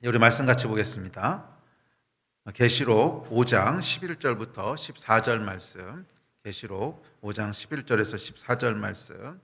우리 말씀 같이 보겠습니다. 계시록 5장 11절부터 14절 말씀. 계시록 5장 11절에서 14절 말씀.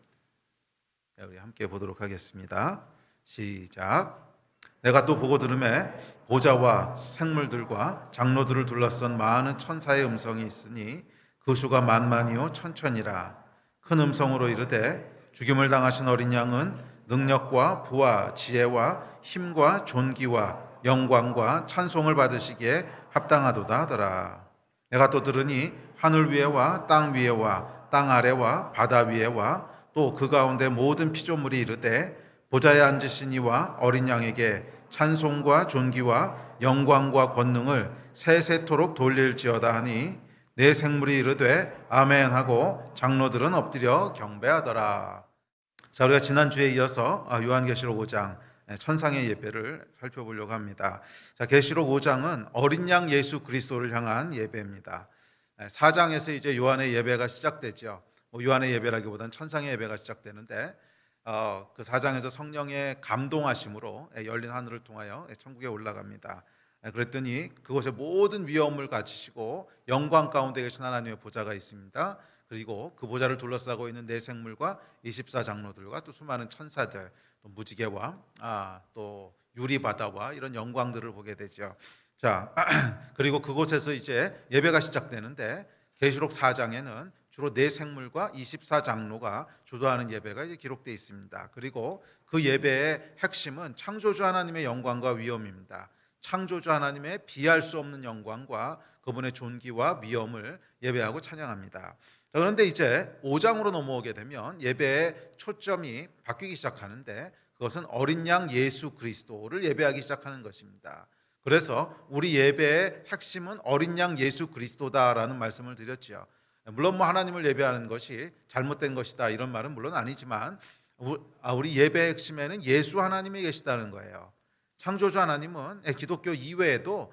우리 함께 보도록 하겠습니다. 시작. 내가 또 보고 들음에 보좌와 생물들과 장로들을 둘러싼 많은 천사의 음성이 있으니 그 수가 만만이요 천천이라. 큰 음성으로 이르되 죽임을 당하신 어린 양은 능력과 부와 지혜와 힘과 존귀와 영광과 찬송을 받으시기에 합당하도다 하더라. 내가 또 들으니 하늘 위에와 땅 위에와 땅 아래와 바다 위에와 또 그 가운데 모든 피조물이 이르되 보좌에 앉으신 이와 어린 양에게 찬송과 존귀와 영광과 권능을 세세토록 돌릴지어다 하니 내 생물이 이르되 아멘 하고 장로들은 엎드려 경배하더라. 자, 우리가 지난주에 이어서 요한계시록 5장 천상의 예배를 살펴보려고 합니다. 자, 계시록 5장은 어린 양 예수 그리스도를 향한 예배입니다. 4장에서 이제 요한의 예배가 시작되죠. 요한의 예배라기보다는 천상의 예배가 시작되는데 그 4장에서 성령의 감동하심으로 열린 하늘을 통하여 천국에 올라갑니다. 그랬더니 그곳에 모든 위엄을 가지시고 영광 가운데 계신 하나님의 보좌가 있습니다. 그리고 그 보좌를 둘러싸고 있는 네 생물과 24장로들과 또 수많은 천사들, 또 무지개와 또 유리바다와 이런 영광들을 보게 되죠. 자, 그리고 그곳에서 이제 예배가 시작되는데 계시록 4장에는 주로 네 생물과 24장로가 주도하는 예배가 이제 기록되어 있습니다. 그리고 그 예배의 핵심은 창조주 하나님의 영광과 위엄입니다. 창조주 하나님의 비할 수 없는 영광과 그분의 존귀와 위엄을 예배하고 찬양합니다. 그런데 이제 5장으로 넘어오게 되면 예배의 초점이 바뀌기 시작하는데 그것은 어린 양 예수 그리스도를 예배하기 시작하는 것입니다. 그래서 우리 예배의 핵심은 어린 양 예수 그리스도다라는 말씀을 드렸죠. 물론 하나님을 예배하는 것이 잘못된 것이다 이런 말은 물론 아니지만 우리 예배의 핵심에는 예수 하나님이 계시다는 거예요. 창조주 하나님은 기독교 이외에도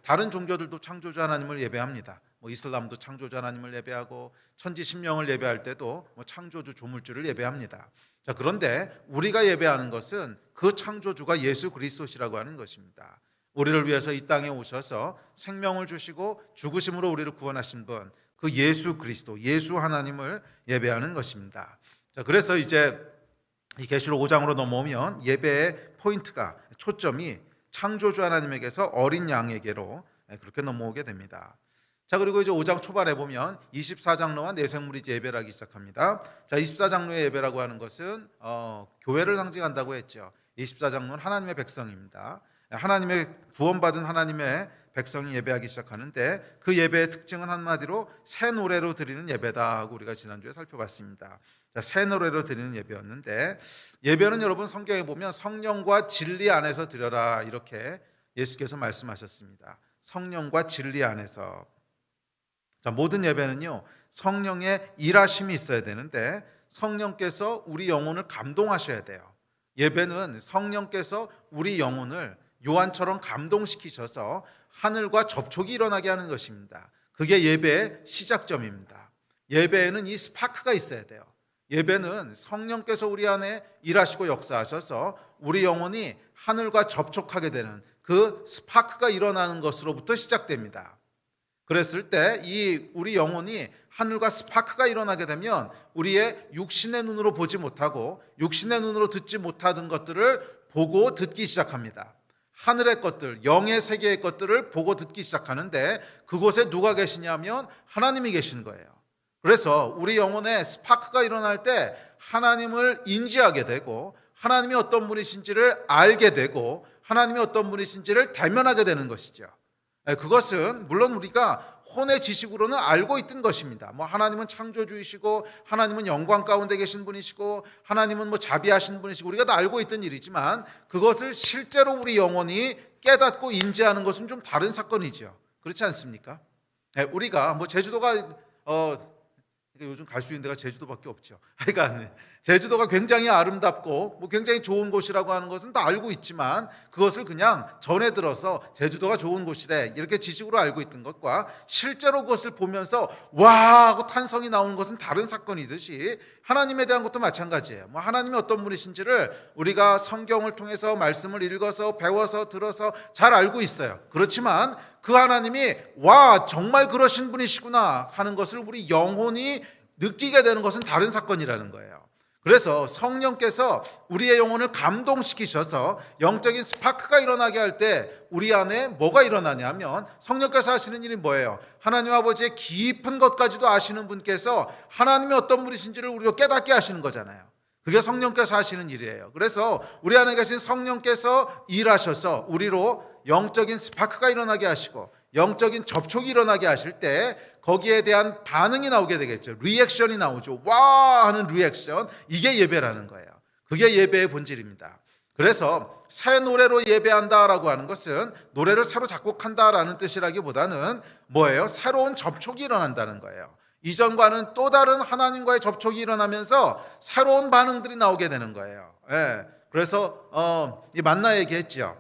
다른 종교들도 창조주 하나님을 예배합니다. 이슬람도 창조주 하나님을 예배하고 천지 신명을 예배할 때도 창조주 조물주를 예배합니다. 자, 그런데 우리가 예배하는 것은 그 창조주가 예수 그리스도시라고 하는 것입니다. 우리를 위해서 이 땅에 오셔서 생명을 주시고 죽으심으로 우리를 구원하신 분, 그 예수 그리스도, 예수 하나님을 예배하는 것입니다. 자, 그래서 이제 이 계시록 5장으로 넘어오면 예배의 포인트가 초점이 창조주 하나님에게서 어린 양에게로 그렇게 넘어오게 됩니다. 자, 그리고 이제 5장 초반에 보면 24장로와 네 생물이 이제 예배를 하기 시작합니다. 자, 24장로의 예배라고 하는 것은 교회를 상징한다고 했죠. 24장로는 하나님의 백성입니다. 하나님의 구원받은 하나님의 백성이 예배하기 시작하는데 그 예배의 특징은 한마디로 새 노래로 드리는 예배다 하고 우리가 지난주에 살펴봤습니다. 자, 새 노래로 드리는 예배였는데 예배는 여러분 성경에 보면 성령과 진리 안에서 드려라 이렇게 예수께서 말씀하셨습니다. 성령과 진리 안에서. 자, 모든 예배는요 성령의 일하심이 있어야 되는데 성령께서 우리 영혼을 감동하셔야 돼요. 예배는 성령께서 우리 영혼을 요한처럼 감동시키셔서 하늘과 접촉이 일어나게 하는 것입니다. 그게 예배의 시작점입니다. 예배에는 이 스파크가 있어야 돼요. 예배는 성령께서 우리 안에 일하시고 역사하셔서 우리 영혼이 하늘과 접촉하게 되는 그 스파크가 일어나는 것으로부터 시작됩니다. 그랬을 때 이 우리 영혼이 하늘과 스파크가 일어나게 되면 우리의 육신의 눈으로 보지 못하고 육신의 눈으로 듣지 못하던 것들을 보고 듣기 시작합니다. 하늘의 것들, 영의 세계의 것들을 보고 듣기 시작하는데 그곳에 누가 계시냐면 하나님이 계신 거예요. 그래서 우리 영혼에 스파크가 일어날 때 하나님을 인지하게 되고 하나님이 어떤 분이신지를 알게 되고 하나님이 어떤 분이신지를 대면하게 되는 것이죠. 그것은 물론 우리가 혼의 지식으로는 알고 있던 것입니다. 하나님은 창조주이시고 하나님은 영광 가운데 계신 분이시고 하나님은 자비하신 분이시고 우리가 다 알고 있던 일이지만 그것을 실제로 우리 영혼이 깨닫고 인지하는 것은 좀 다른 사건이죠. 그렇지 않습니까? 우리가 제주도가 요즘 갈 수 있는 데가 제주도밖에 없죠. 그러니까 제주도가 굉장히 아름답고 굉장히 좋은 곳이라고 하는 것은 다 알고 있지만 그것을 그냥 전해 들어서 제주도가 좋은 곳이래 이렇게 지식으로 알고 있던 것과 실제로 그것을 보면서 와 하고 탄성이 나오는 것은 다른 사건이듯이 하나님에 대한 것도 마찬가지예요. 하나님이 어떤 분이신지를 우리가 성경을 통해서 말씀을 읽어서 배워서 들어서 잘 알고 있어요. 그렇지만 그 하나님이 와 정말 그러신 분이시구나 하는 것을 우리 영혼이 느끼게 되는 것은 다른 사건이라는 거예요. 그래서 성령께서 우리의 영혼을 감동시키셔서 영적인 스파크가 일어나게 할 때 우리 안에 뭐가 일어나냐면 성령께서 하시는 일이 뭐예요? 하나님 아버지의 깊은 것까지도 아시는 분께서 하나님이 어떤 분이신지를 우리로 깨닫게 하시는 거잖아요. 그게 성령께서 하시는 일이에요. 그래서 우리 안에 계신 성령께서 일하셔서 우리로 영적인 스파크가 일어나게 하시고 영적인 접촉이 일어나게 하실 때 거기에 대한 반응이 나오게 되겠죠. 리액션이 나오죠. 와 하는 리액션. 이게 예배라는 거예요. 그게 예배의 본질입니다. 그래서 새 노래로 예배한다라고 하는 것은 노래를 새로 작곡한다라는 뜻이라기보다는 뭐예요? 새로운 접촉이 일어난다는 거예요. 이전과는 또 다른 하나님과의 접촉이 일어나면서 새로운 반응들이 나오게 되는 거예요. 그래서 이 만나 얘기했죠.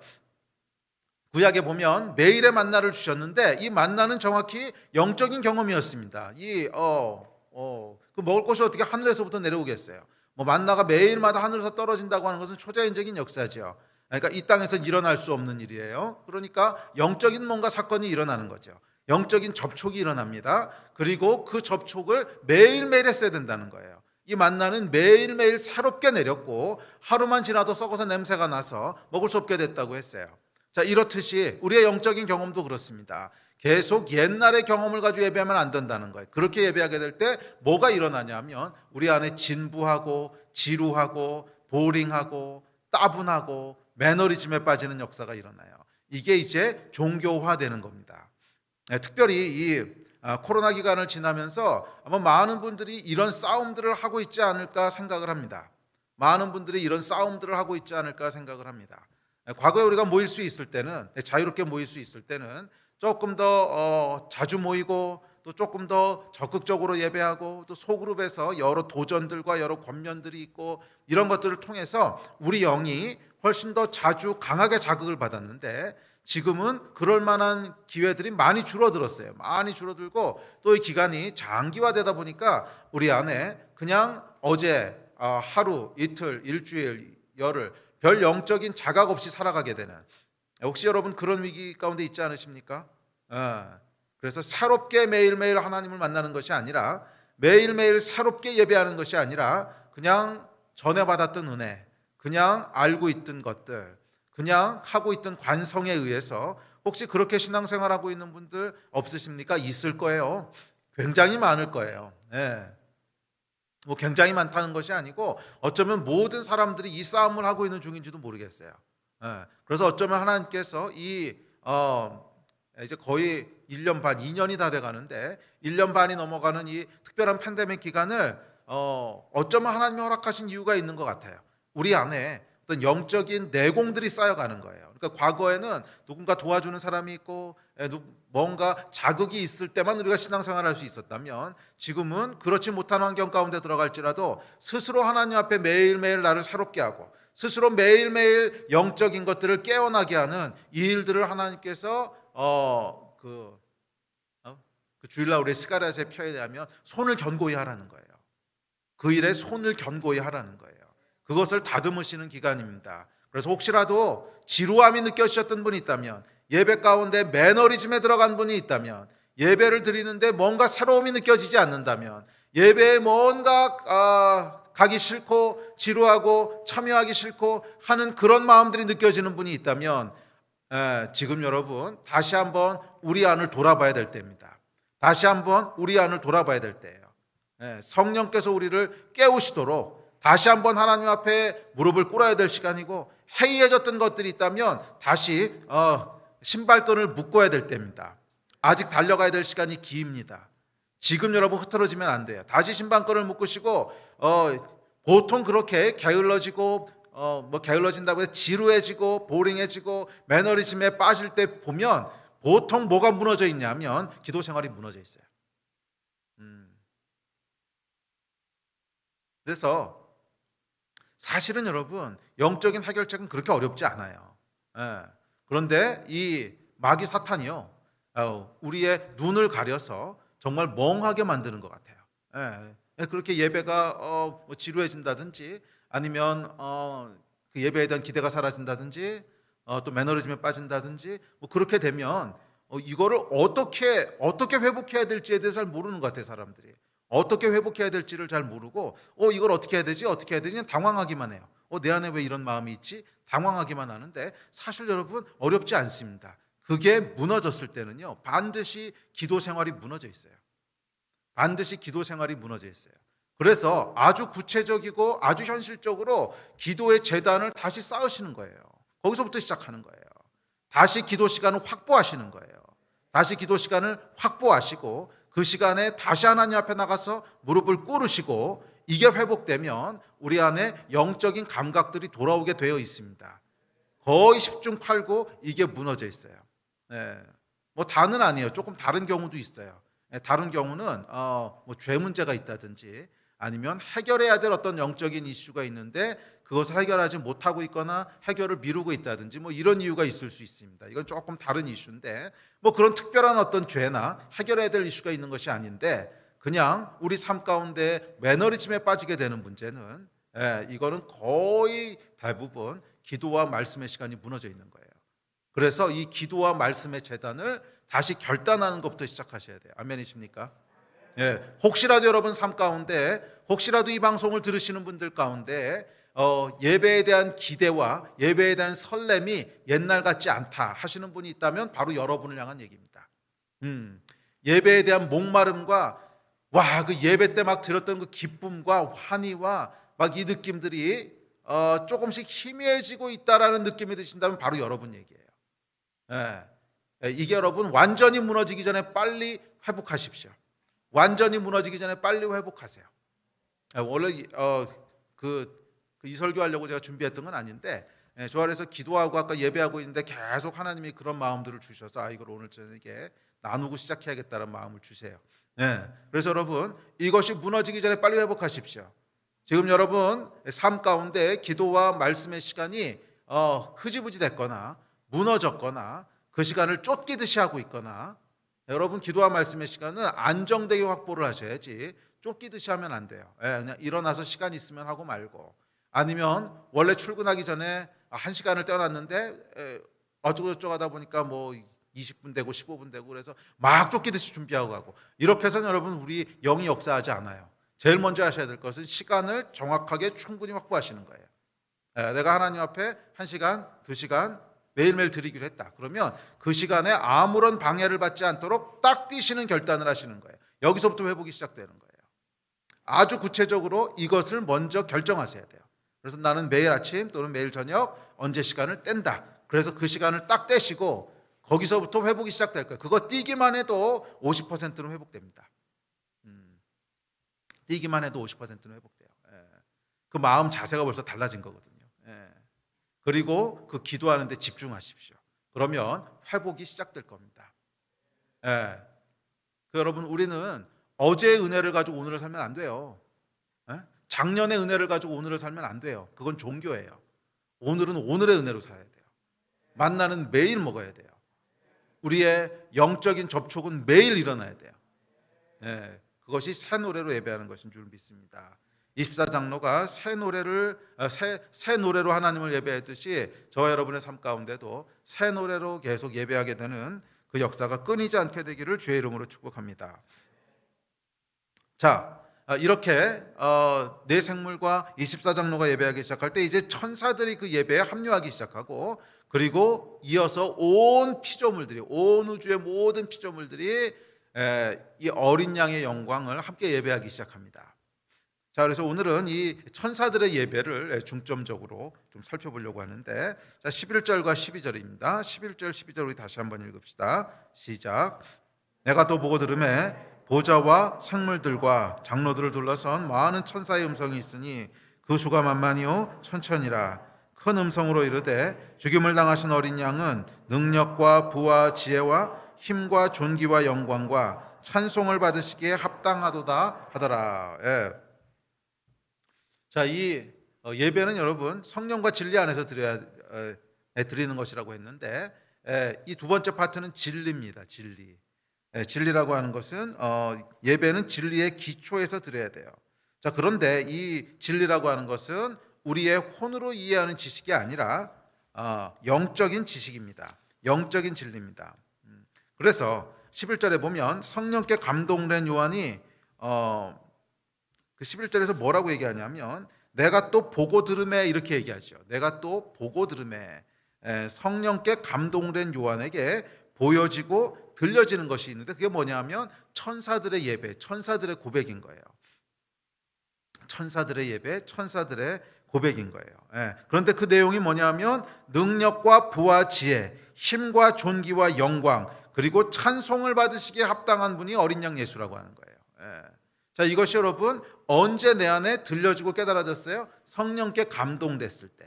구약에 보면 매일의 만나를 주셨는데 이 만나는 정확히 영적인 경험이었습니다. 그 먹을 것이 어떻게 하늘에서부터 내려오겠어요? 만나가 매일마다 하늘에서 떨어진다고 하는 것은 초자연적인 역사죠. 그러니까 이 땅에서 일어날 수 없는 일이에요. 그러니까 영적인 뭔가 사건이 일어나는 거죠. 영적인 접촉이 일어납니다. 그리고 그 접촉을 매일매일 했어야 된다는 거예요. 이 만나는 매일매일 새롭게 내렸고 하루만 지나도 썩어서 냄새가 나서 먹을 수 없게 됐다고 했어요. 자, 이렇듯이 우리의 영적인 경험도 그렇습니다. 계속 옛날의 경험을 가지고 예배하면 안 된다는 거예요. 그렇게 예배하게 될 때 뭐가 일어나냐면 우리 안에 진부하고 지루하고 보링하고 따분하고 매너리즘에 빠지는 역사가 일어나요. 이게 이제 종교화되는 겁니다. 특별히 이 코로나 기간을 지나면서 아마 많은 분들이 이런 싸움들을 하고 있지 않을까 생각을 합니다. 많은 분들이 이런 싸움들을 하고 있지 않을까 생각을 합니다. 과거에 우리가 모일 수 있을 때는 자유롭게 모일 수 있을 때는 조금 더 자주 모이고 또 조금 더 적극적으로 예배하고 또 소그룹에서 여러 도전들과 여러 권면들이 있고 이런 것들을 통해서 우리 영이 훨씬 더 자주 강하게 자극을 받았는데 지금은 그럴 만한 기회들이 많이 줄어들었어요. 많이 줄어들고 또 이 기간이 장기화되다 보니까 우리 안에 그냥 어제 하루, 이틀, 일주일, 열흘 별 영적인 자각 없이 살아가게 되는 혹시 여러분 그런 위기 가운데 있지 않으십니까? 그래서 새롭게 매일매일 하나님을 만나는 것이 아니라 매일매일 새롭게 예배하는 것이 아니라 그냥 전에 받았던 은혜, 그냥 알고 있던 것들, 그냥 하고 있던 관성에 의해서 혹시 그렇게 신앙생활하고 있는 분들 없으십니까? 있을 거예요. 굉장히 많을 거예요. 굉장히 많다는 것이 아니고 어쩌면 모든 사람들이 이 싸움을 하고 있는 중인지도 모르겠어요. 그래서 어쩌면 하나님께서 이제 거의 1년 반, 2년이 다 돼가는데 1년 반이 넘어가는 이 특별한 팬데믹 기간을 어쩌면 하나님이 허락하신 이유가 있는 것 같아요. 우리 안에 어떤 영적인 내공들이 쌓여가는 거예요. 그러니까 과거에는 누군가 도와주는 사람이 있고 뭔가 자극이 있을 때만 우리가 신앙생활을 할 수 있었다면 지금은 그렇지 못한 환경 가운데 들어갈지라도 스스로 하나님 앞에 매일매일 나를 새롭게 하고 스스로 매일매일 영적인 것들을 깨어나게 하는 이 일들을 하나님께서 그 주일날 우리 스가랴서의 표현에 의하면 손을 견고히 하라는 거예요. 그 일에 손을 견고히 하라는 거예요. 그것을 다듬으시는 기간입니다. 그래서 혹시라도 지루함이 느껴지셨던 분이 있다면 예배 가운데 매너리즘에 들어간 분이 있다면 예배를 드리는데 뭔가 새로움이 느껴지지 않는다면 예배에 뭔가 가기 싫고 지루하고 참여하기 싫고 하는 그런 마음들이 느껴지는 분이 있다면 지금 여러분 다시 한번 우리 안을 돌아봐야 될 때입니다. 다시 한번 우리 안을 돌아봐야 될 때예요. 성령께서 우리를 깨우시도록 다시 한번 하나님 앞에 무릎을 꿇어야 될 시간이고 해이해졌던 것들이 있다면 다시 신발끈을 묶어야 될 때입니다. 아직 달려가야 될 시간이 깁니다. 지금 여러분 흐트러지면 안 돼요. 다시 신발끈을 묶으시고 보통 그렇게 게을러지고 게을러진다고 해서 지루해지고 보링해지고 매너리즘에 빠질 때 보면 보통 뭐가 무너져 있냐면 기도 생활이 무너져 있어요. 그래서 사실은 여러분 영적인 해결책은 그렇게 어렵지 않아요. 예. 그런데 이 마귀 사탄이요, 우리의 눈을 가려서 정말 멍하게 만드는 것 같아요. 예. 그렇게 예배가 뭐 지루해진다든지, 아니면 그 예배에 대한 기대가 사라진다든지, 또 매너리즘에 빠진다든지, 뭐 그렇게 되면 이거를 어떻게 회복해야 될지에 대해서 잘 모르는 것 같아요. 사람들이 어떻게 회복해야 될지를 잘 모르고, 이걸 어떻게 해야 되지, 어떻게 해야 되지, 당황하기만 해요. 내 안에 왜 이런 마음이 있지, 당황하기만 하는데, 사실 여러분 어렵지 않습니다. 그게 무너졌을 때는요, 반드시 기도 생활이 무너져 있어요. 반드시 기도 생활이 무너져 있어요. 그래서 아주 구체적이고 아주 현실적으로 기도의 재단을 다시 쌓으시는 거예요. 거기서부터 시작하는 거예요. 다시 기도 시간을 확보하시는 거예요. 다시 기도 시간을 확보하시고, 그 시간에 다시 하나님 앞에 나가서 무릎을 꿇으시고, 이게 회복되면 우리 안에 영적인 감각들이 돌아오게 되어 있습니다. 거의 10중 8구 이게 무너져 있어요. 뭐 다는 아니에요. 조금 다른 경우도 있어요. 다른 경우는 뭐 죄 문제가 있다든지, 아니면 해결해야 될 어떤 영적인 이슈가 있는데 그것을 해결하지 못하고 있거나 해결을 미루고 있다든지, 뭐 이런 이유가 있을 수 있습니다. 이건 조금 다른 이슈인데, 뭐 그런 특별한 어떤 죄나 해결해야 될 이슈가 있는 것이 아닌데, 그냥 우리 삶 가운데 매너리즘에 빠지게 되는 문제는, 이거는 거의 대부분 기도와 말씀의 시간이 무너져 있는 거예요. 그래서 이 기도와 말씀의 재단을 다시 결단하는 것부터 시작하셔야 돼요. 아멘이십니까? 혹시라도 여러분 삶 가운데, 혹시라도 이 방송을 들으시는 분들 가운데 예배에 대한 기대와 예배에 대한 설렘이 옛날 같지 않다 하시는 분이 있다면, 바로 여러분을 향한 얘기입니다. 예배에 대한 목마름과, 그 예배 때 막 들었던 그 기쁨과 환희와 막 이 느낌들이 조금씩 희미해지고 있다라는 느낌이 드신다면, 바로 여러분 얘기예요. 이게 여러분 완전히 무너지기 전에 빨리 회복하십시오. 완전히 무너지기 전에 빨리 회복하세요. 원래 이 설교하려고 제가 준비했던 건 아닌데, 저 안에서 기도하고 아까 예배하고 있는데 계속 하나님이 그런 마음들을 주셔서, 이걸 오늘 저녁에 나누고 시작해야겠다는 마음을 주세요. 그래서 여러분, 이것이 무너지기 전에 빨리 회복하십시오. 지금 여러분 삶 가운데 기도와 말씀의 시간이 흐지부지 됐거나 무너졌거나 그 시간을 쫓기듯이 하고 있거나, 여러분 기도와 말씀의 시간은 안정되게 확보를 하셔야지 쫓기듯이 하면 안 돼요. 그냥 일어나서 시간 있으면 하고 말고, 아니면 원래 출근하기 전에 1시간을 떼어놨는데 어쩌고저쩌고 하다 보니까 뭐 20분 되고 15분 되고, 그래서 막 쫓기듯이 준비하고 가고, 이렇게 해서는 여러분 우리 영이 역사하지 않아요. 제일 먼저 하셔야 될 것은 시간을 정확하게 충분히 확보하시는 거예요. 내가 하나님 앞에 1시간, 2시간 매일매일 드리기로 했다. 그러면 그 시간에 아무런 방해를 받지 않도록 딱 뛰시는 결단을 하시는 거예요. 여기서부터 회복이 시작되는 거예요. 아주 구체적으로 이것을 먼저 결정하셔야 돼요. 그래서 나는 매일 아침 또는 매일 저녁 언제 시간을 뗀다. 그래서 그 시간을 딱 떼시고 거기서부터 회복이 시작될 거예요. 그거 뛰기만 해도 50%는 회복됩니다. 뛰기만 해도 50%는 회복돼요. 그 마음 자세가 벌써 달라진 거거든요. 그리고 그 기도하는 데 집중하십시오. 그러면 회복이 시작될 겁니다. 여러분, 우리는 어제의 은혜를 가지고 오늘을 살면 안 돼요. 작년의 은혜를 가지고 오늘을 살면 안 돼요. 그건 종교예요. 오늘은 오늘의 은혜로 살아야 돼요. 만나는 매일 먹어야 돼요. 우리의 영적인 접촉은 매일 일어나야 돼요. 그것이 새 노래로 예배하는 것인 줄 믿습니다. 24장로가 새 노래로 하나님을 예배했듯이, 저와 여러분의 삶 가운데도 새 노래로 계속 예배하게 되는 그 역사가 끊이지 않게 되기를 주의 이름으로 축복합니다. 자, 이렇게 내 생물과 24장로가 예배하기 시작할 때, 이제 천사들이 그 예배에 합류하기 시작하고, 그리고 이어서 온 피조물들이, 온 우주의 모든 피조물들이 이 어린 양의 영광을 함께 예배하기 시작합니다. 자, 그래서 오늘은 이 천사들의 예배를 중점적으로 좀 살펴보려고 하는데, 자, 11절과 12절입니다. 11절, 12절 우리 다시 한번 읽읍시다. 시작. 내가 또 보고 들으매 보좌와 생물들과 장로들을 둘러선 많은 천사의 음성이 있으니 그 수가 만만이요 천천이라. 큰 음성으로 이르되 죽임을 당하신 어린 양은 능력과 부와 지혜와 힘과 존귀와 영광과 찬송을 받으시기에 합당하도다 하더라. 자, 이 예배는 여러분 성령과 진리 안에서 드리는 것이라고 했는데, 이 두 번째 파트는 진리입니다. 진리. 진리라고 하는 것은 예배는 진리의 기초에서 드려야 돼요. 자, 그런데 이 진리라고 하는 것은 우리의 혼으로 이해하는 지식이 아니라 영적인 지식입니다. 영적인 진리입니다. 그래서 11절에 보면 성령께 감동된 요한이 그 11절에서 뭐라고 얘기하냐면, 내가 또 보고 들음에, 이렇게 얘기하죠. 내가 또 보고 들음에, 성령께 감동된 요한에게 보여지고 들려지는 것이 있는데, 그게 뭐냐면 천사들의 예배, 천사들의 고백인 거예요. 천사들의 예배, 천사들의 고백인 거예요. 그런데 그 내용이 뭐냐면 능력과 부와 지혜, 힘과 존귀와 영광, 그리고 찬송을 받으시기에 합당한 분이 어린 양 예수라고 하는 거예요. 자, 이것이 여러분 언제 내 안에 들려지고 깨달아졌어요? 성령께 감동됐을 때.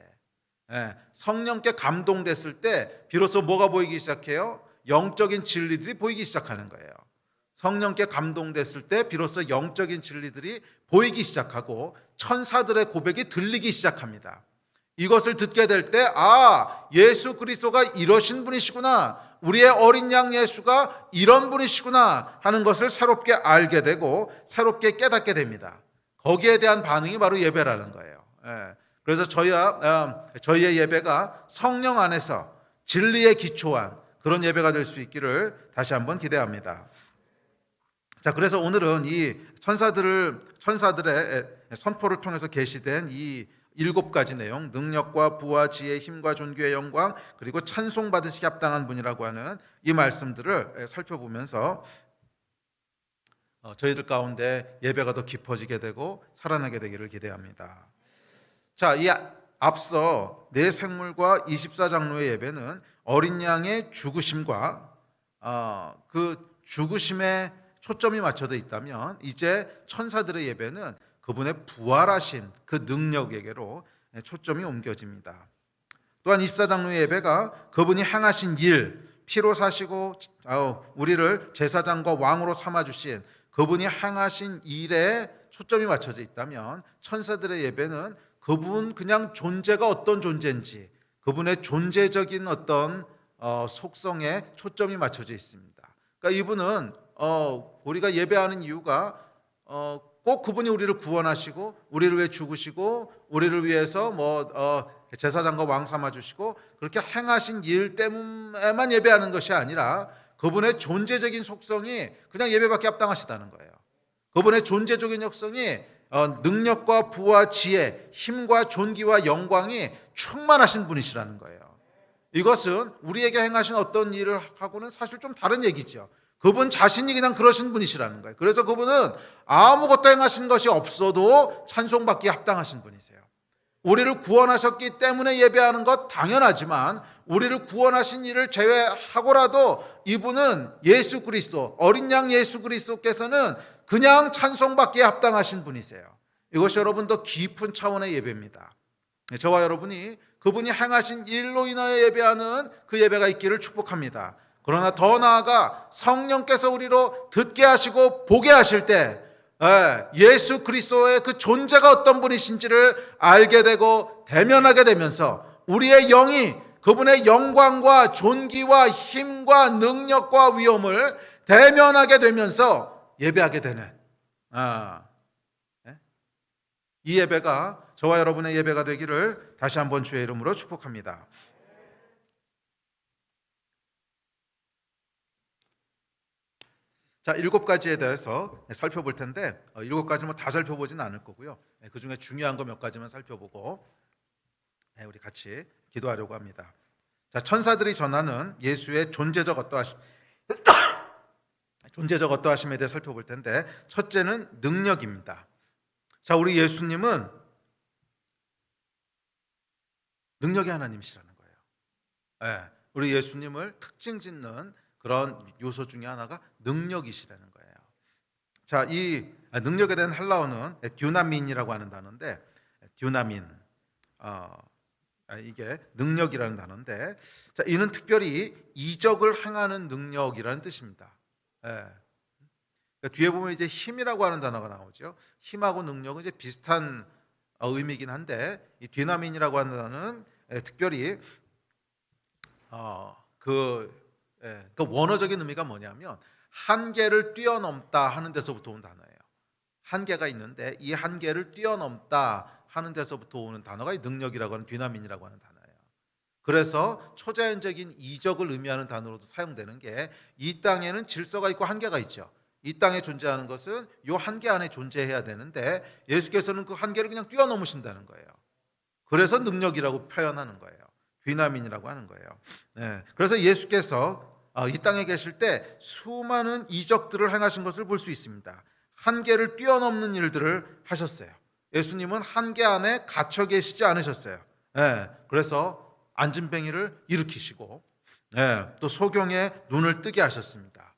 성령께 감동됐을 때 비로소 뭐가 보이기 시작해요? 영적인 진리들이 보이기 시작하는 거예요. 성령께 감동됐을 때 비로소 영적인 진리들이 보이기 시작하고 천사들의 고백이 들리기 시작합니다. 이것을 듣게 될 때, 예수 그리스도가 이러신 분이시구나, 우리의 어린 양 예수가 이런 분이시구나 하는 것을 새롭게 알게 되고 새롭게 깨닫게 됩니다. 거기에 대한 반응이 바로 예배라는 거예요. 그래서 저희의 예배가 성령 안에서 진리에 기초한 그런 예배가 될 수 있기를 다시 한번 기대합니다. 자, 그래서 오늘은 이 천사들의 선포를 통해서 계시된 이 7가지 내용, 능력과 부와 지혜, 힘과 존귀의 영광, 그리고 찬송 받으시기 합당한 분이라고 하는 이 말씀들을 살펴보면서 저희들 가운데 예배가 더 깊어지게 되고 살아나게 되기를 기대합니다. 자, 이 앞서 네 생물과 24장로의 예배는 어린 양의 죽으심과 그 죽으심에 초점이 맞춰져 있다면, 이제 천사들의 예배는 그분의 부활하신 그 능력에게로 초점이 옮겨집니다. 또한 24장로의 예배가 그분이 행하신 일, 피로 사시고 우리를 제사장과 왕으로 삼아주신 그분이 행하신 일에 초점이 맞춰져 있다면, 천사들의 예배는 그분 그냥 존재가 어떤 존재인지, 그분의 존재적인 어떤 속성에 초점이 맞춰져 있습니다. 그러니까 이분은 우리가 예배하는 이유가 꼭 그분이 우리를 구원하시고 우리를 위해 죽으시고 우리를 위해서 제사장과 왕 삼아 주시고 그렇게 행하신 일 때문에만 예배하는 것이 아니라, 그분의 존재적인 속성이 그냥 예배받기 합당하시다는 거예요. 그분의 존재적인 역성이 능력과 부와 지혜, 힘과 존귀와 영광이 충만하신 분이시라는 거예요. 이것은 우리에게 행하신 어떤 일을 하고는 사실 좀 다른 얘기죠. 그분 자신이 그냥 그러신 분이시라는 거예요. 그래서 그분은 아무것도 행하신 것이 없어도 찬송받기에 합당하신 분이세요. 우리를 구원하셨기 때문에 예배하는 것 당연하지만, 우리를 구원하신 일을 제외하고라도 이분은 예수 그리스도, 어린 양 예수 그리스도께서는 그냥 찬송받기에 합당하신 분이세요. 이것이 여러분 더 깊은 차원의 예배입니다. 저와 여러분이 그분이 행하신 일로 인하여 예배하는 그 예배가 있기를 축복합니다. 그러나 더 나아가 성령께서 우리로 듣게 하시고 보게 하실 때 예수 그리스도의 그 존재가 어떤 분이신지를 알게 되고 대면하게 되면서, 우리의 영이 그분의 영광과 존귀와 힘과 능력과 위엄을 대면하게 되면서 예배하게 되는 이 예배가 저와 여러분의 예배가 되기를 다시 한번 주의 이름으로 축복합니다. 자, 7가지에 대해서 살펴볼 텐데 7가지 다 살펴보지는 않을 거고요. 그 중에 중요한 거 몇 가지만 살펴보고 우리 같이 기도하려고 합니다. 자, 천사들이 전하는 예수의 존재적 어떠하심에 대해 살펴볼 텐데, 첫째는 능력입니다. 자, 우리 예수님은 능력의 하나님이시라는 거예요. 우리 예수님을 특징 짓는 그런 요소 중에 하나가 능력이시라는 거예요. 자, 이 능력에 대한 헬라어는 듀나민이라고 하는 단어인데, 듀나민, 이게 능력이라는 단어인데, 자, 이는 특별히 이적을 행하는 능력이라는 뜻입니다. 그러니까 뒤에 보면 이제 힘이라고 하는 단어가 나오죠. 힘하고 능력은 이제 비슷한 의미이긴 한데, 이 뒤나민이라고 하는 단어는 특별히 그 원어적인 의미가 뭐냐면 한계를 뛰어넘다 하는 데서부터 온 단어예요. 한계가 있는데 이 한계를 뛰어넘다 하는 데서부터 오는 단어가 이 능력이라고 하는 뒤나민이라고 하는 단어예요. 그래서 초자연적인 이적을 의미하는 단어로도 사용되는 게, 이 땅에는 질서가 있고 한계가 있죠. 이 땅에 존재하는 것은 이 한계 안에 존재해야 되는데 예수께서는 그 한계를 그냥 뛰어넘으신다는 거예요. 그래서 능력이라고 표현하는 거예요. 뒤나민이라고 하는 거예요. 그래서 예수께서 이 땅에 계실 때 수많은 이적들을 행하신 것을 볼 수 있습니다. 한계를 뛰어넘는 일들을 하셨어요. 예수님은 한계 안에 갇혀 계시지 않으셨어요. 그래서 안진뱅이를 일으키시고, 또 소경의 눈을 뜨게 하셨습니다.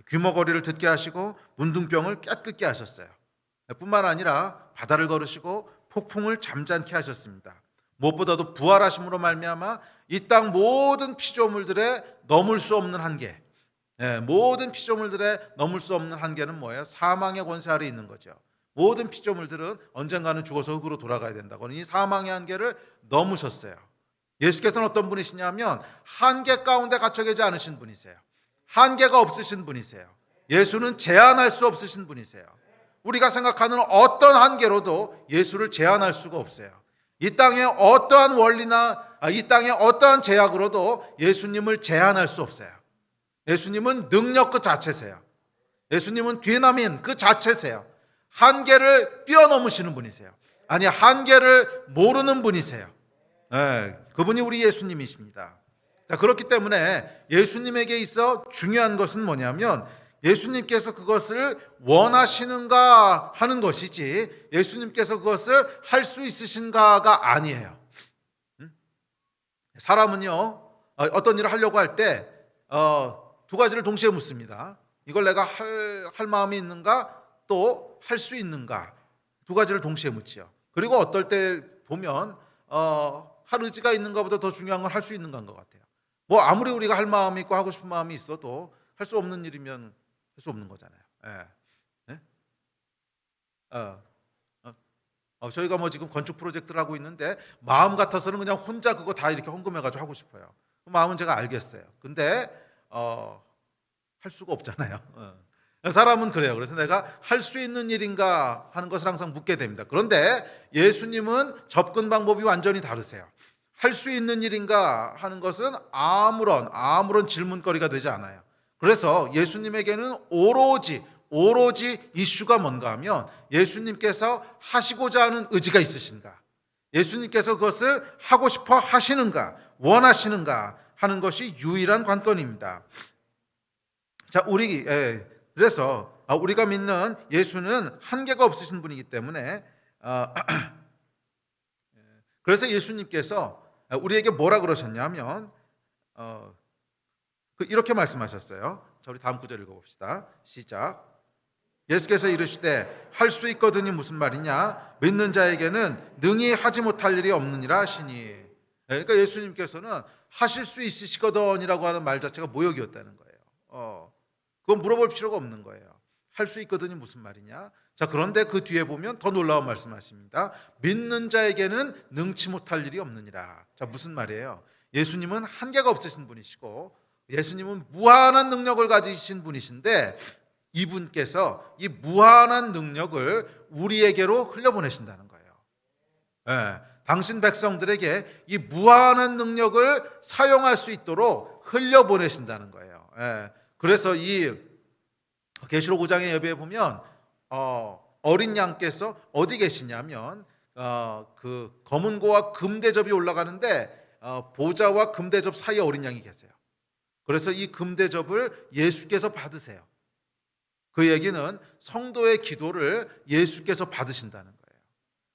귀머거리를 듣게 하시고 문둥병을 깨끗게 하셨어요. 뿐만 아니라 바다를 걸으시고 폭풍을 잠잠케 하셨습니다. 무엇보다도 부활하심으로 말미암아 이 땅 모든 피조물들의 넘을 수 없는 한계, 모든 피조물들의 넘을 수 없는 한계는 뭐예요? 사망의 권세 아래 있는 거죠. 모든 피조물들은 언젠가는 죽어서 흙으로 돌아가야 된다고 하는 이 사망의 한계를 넘으셨어요. 예수께서는 어떤 분이시냐면 한계 가운데 갇혀 계지 않으신 분이세요. 한계가 없으신 분이세요. 예수는 제한할 수 없으신 분이세요. 우리가 생각하는 어떤 한계로도 예수를 제한할 수가 없어요. 이 땅의 어떠한 원리나 이 땅의 어떠한 제약으로도 예수님을 제한할 수 없어요. 예수님은 능력 그 자체세요. 예수님은 뒤나민 그 자체세요. 한계를 뛰어넘으시는 분이세요. 아니, 한계를 모르는 분이세요. 그분이 우리 예수님이십니다. 자, 그렇기 때문에 예수님에게 있어 중요한 것은 뭐냐면 예수님께서 그것을 원하시는가 하는 것이지 예수님께서 그것을 할 수 있으신가가 아니에요. 사람은요, 어떤 일을 하려고 할 때 두 가지를 동시에 묻습니다. 이걸 내가 할 마음이 있는가, 또 할 수 있는가, 두 가지를 동시에 묻지요. 그리고 어떨 때 보면 할 의지가 있는가보다 더 중요한 건 할 수 있는가인 것 같아요. 뭐 아무리 우리가 할 마음이 있고 하고 싶은 마음이 있어도 할 수 없는 일이면 할 수 없는 거잖아요. 저희가 뭐 지금 건축 프로젝트를 하고 있는데 마음 같아서는 그냥 혼자 그거 다 이렇게 헌금해가지고 하고 싶어요. 그 마음은 제가 알겠어요. 근데 할 수가 없잖아요. 사람은 그래요. 그래서 내가 할 수 있는 일인가 하는 것을 항상 묻게 됩니다. 그런데 예수님은 접근 방법이 완전히 다르세요. 할 수 있는 일인가 하는 것은 아무런 질문거리가 되지 않아요. 그래서 예수님에게는 오로지 이슈가 뭔가 하면 예수님께서 하시고자 하는 의지가 있으신가, 예수님께서 그것을 하고 싶어 하시는가, 원하시는가 하는 것이 유일한 관건입니다. 자, 그래서 우리가 믿는 예수는 한계가 없으신 분이기 때문에 그래서 예수님께서 우리에게 뭐라 그러셨냐면 이렇게 말씀하셨어요. 자, 우리 다음 구절 읽어봅시다. 시작. 예수께서 이르시되 할 수 있거든이 무슨 말이냐, 믿는 자에게는 능히 하지 못할 일이 없느니라 하시니. 그러니까 예수님께서는 하실 수 있으시거든이라고 하는 말 자체가 모욕이었다는 거예요. 그건 물어볼 필요가 없는 거예요. 할 수 있거든이 무슨 말이냐. 자, 그런데 그 뒤에 보면 더 놀라운 말씀하십니다. 믿는 자에게는 능치 못할 일이 없느니라. 자, 무슨 말이에요? 예수님은 한계가 없으신 분이시고 예수님은 무한한 능력을 가지신 분이신데 이분께서 이 무한한 능력을 우리에게로 흘려보내신다는 거예요. 당신 백성들에게 이 무한한 능력을 사용할 수 있도록 흘려보내신다는 거예요. 그래서 이 계시록 5장의 예배에 보면 어린 양께서 어디 계시냐면 그 검은 고와 금대접이 올라가는데 보좌와 금대접 사이에 어린 양이 계세요. 그래서 이 금대접을 예수께서 받으세요. 그 얘기는 성도의 기도를 예수께서 받으신다는 거예요.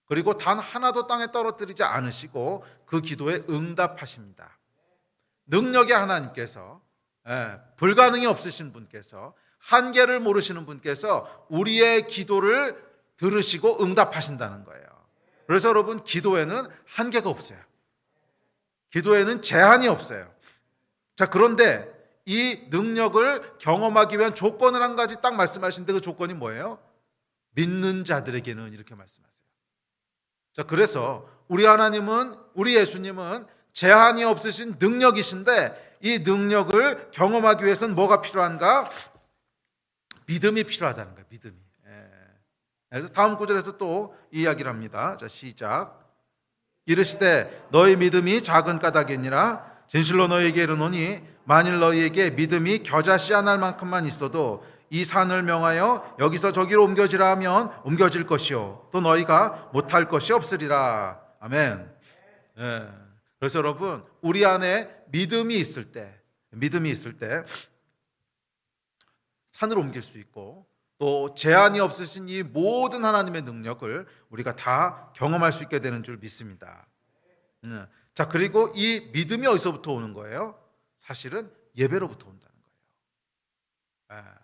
그리고 단 하나도 땅에 떨어뜨리지 않으시고 그 기도에 응답하십니다. 능력의 하나님께서, 불가능이 없으신 분께서, 한계를 모르시는 분께서 우리의 기도를 들으시고 응답하신다는 거예요. 그래서 여러분, 기도에는 한계가 없어요. 기도에는 제한이 없어요. 자, 그런데 이 능력을 경험하기 위한 조건을 한 가지 딱 말씀하시는데 그 조건이 뭐예요? 믿는 자들에게는, 이렇게 말씀하세요. 자, 그래서 우리 하나님은, 우리 예수님은 제한이 없으신 능력이신데 이 능력을 경험하기 위해서는 뭐가 필요한가? 믿음이 필요하다는 거예요. 믿음이. 그래서 다음 구절에서 또 이야기를 합니다. 자, 시작. 이르시되 너희 믿음이 작은 까닭이니라. 진실로 너희에게 이르노니 만일 너희에게 믿음이 겨자씨 한 알만큼만 있어도 이 산을 명하여 여기서 저기로 옮겨지라 하면 옮겨질 것이요 또 너희가 못할 것이 없으리라. 아멘. 그래서 여러분, 우리 안에 믿음이 있을 때 산을 옮길 수 있고 또 제한이 없으신 이 모든 하나님의 능력을 우리가 다 경험할 수 있게 되는 줄 믿습니다. 자, 그리고 이 믿음이 어디서부터 오는 거예요? 사실은 예배로부터 온다는 거예요.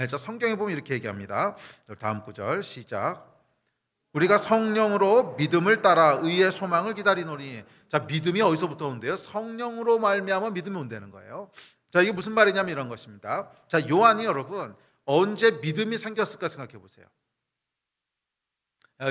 자, 성경에 보면 이렇게 얘기합니다. 다음 구절 시작. 우리가 성령으로 믿음을 따라 의의 소망을 기다리노니. 자, 믿음이 어디서부터 온대요? 성령으로 말미암아 믿음이 온다는 거예요. 자, 이게 무슨 말이냐면 이런 것입니다. 자, 요한이 여러분 언제 믿음이 생겼을까 생각해 보세요.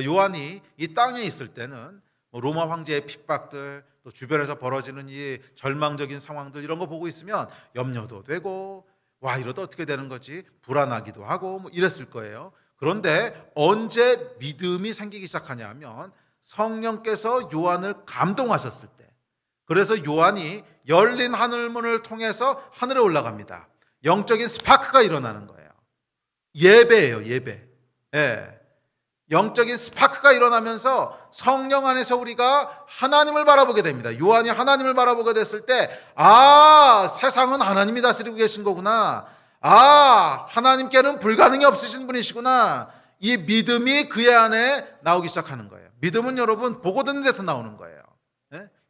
요한이 이 땅에 있을 때는 로마 황제의 핍박들, 또 주변에서 벌어지는 이 절망적인 상황들 이런 거 보고 있으면 염려도 되고, 와, 이러다 어떻게 되는 거지? 불안하기도 하고 뭐 이랬을 거예요. 그런데 언제 믿음이 생기기 시작하냐면 성령께서 요한을 감동하셨을 때. 그래서 요한이 열린 하늘문을 통해서 하늘에 올라갑니다. 영적인 스파크가 일어나는 거예요. 예배예요, 예배. 영적인 스파크가 일어나면서 성령 안에서 우리가 하나님을 바라보게 됩니다. 요한이 하나님을 바라보게 됐을 때, 아, 세상은 하나님이 다스리고 계신 거구나. 아, 하나님께는 불가능이 없으신 분이시구나. 이 믿음이 그의 안에 나오기 시작하는 거예요. 믿음은 여러분 보고 듣는 데서 나오는 거예요.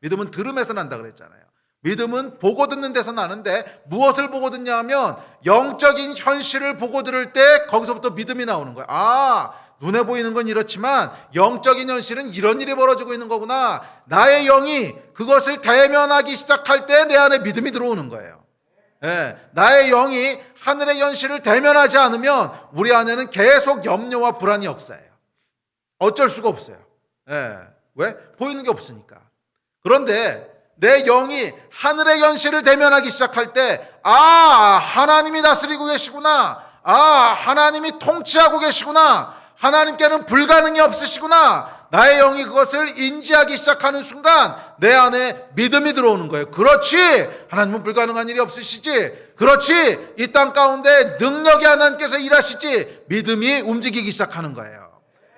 믿음은 들음에서 난다 그랬잖아요. 믿음은 보고 듣는 데서 나는데 무엇을 보고 듣냐 하면 영적인 현실을 보고 들을 때 거기서부터 믿음이 나오는 거예요. 아, 눈에 보이는 건 이렇지만 영적인 현실은 이런 일이 벌어지고 있는 거구나. 나의 영이 그것을 대면하기 시작할 때 내 안에 믿음이 들어오는 거예요. 나의 영이 하늘의 현실을 대면하지 않으면 우리 안에는 계속 염려와 불안이 역사해요. 어쩔 수가 없어요. 왜? 보이는 게 없으니까. 그런데 내 영이 하늘의 현실을 대면하기 시작할 때, 아, 하나님이 다스리고 계시구나. 아, 하나님이 통치하고 계시구나. 하나님께는 불가능이 없으시구나. 나의 영이 그것을 인지하기 시작하는 순간 내 안에 믿음이 들어오는 거예요. 그렇지, 하나님은 불가능한 일이 없으시지. 그렇지, 이 땅 가운데 능력이 하나님께서 일하시지. 믿음이 움직이기 시작하는 거예요.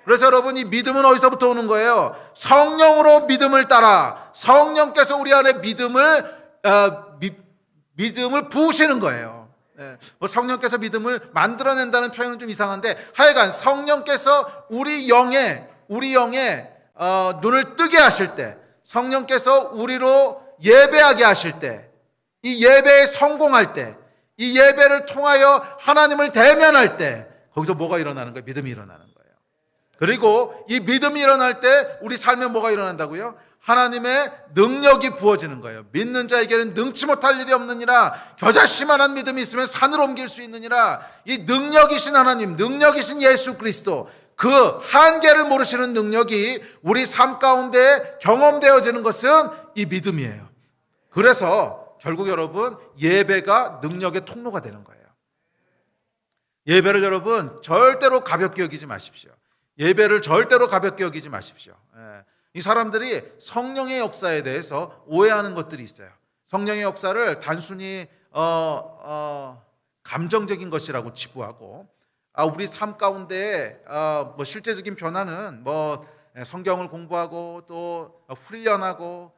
그래서 여러분, 이 믿음은 어디서부터 오는 거예요? 성령으로 믿음을 따라 성령께서 우리 안에 믿음을 부으시는 거예요. 성령께서 믿음을 만들어낸다는 표현은 좀 이상한데, 하여간 성령께서 우리 영에 눈을 뜨게 하실 때, 성령께서 우리로 예배하게 하실 때, 이 예배에 성공할 때, 이 예배를 통하여 하나님을 대면할 때, 거기서 뭐가 일어나는 거예요? 믿음이 일어나는 거예요. 그리고 이 믿음이 일어날 때 우리 삶에 뭐가 일어난다고요? 하나님의 능력이 부어지는 거예요. 믿는 자에게는 능치 못할 일이 없느니라. 겨자씨만한 믿음이 있으면 산을 옮길 수 있느니라. 이 능력이신 하나님, 능력이신 예수 그리스도, 그 한계를 모르시는 능력이 우리 삶 가운데 경험되어지는 것은 이 믿음이에요. 그래서 결국 여러분, 예배가 능력의 통로가 되는 거예요. 예배를 여러분 절대로 가볍게 여기지 마십시오. 예배를 절대로 가볍게 여기지 마십시오. 이 사람들이 성령의 역사에 대해서 오해하는 것들이 있어요. 성령의 역사를 단순히 감정적인 것이라고 치부하고, 우리 삶 가운데 뭐 실제적인 변화는 뭐 성경을 공부하고 또 훈련하고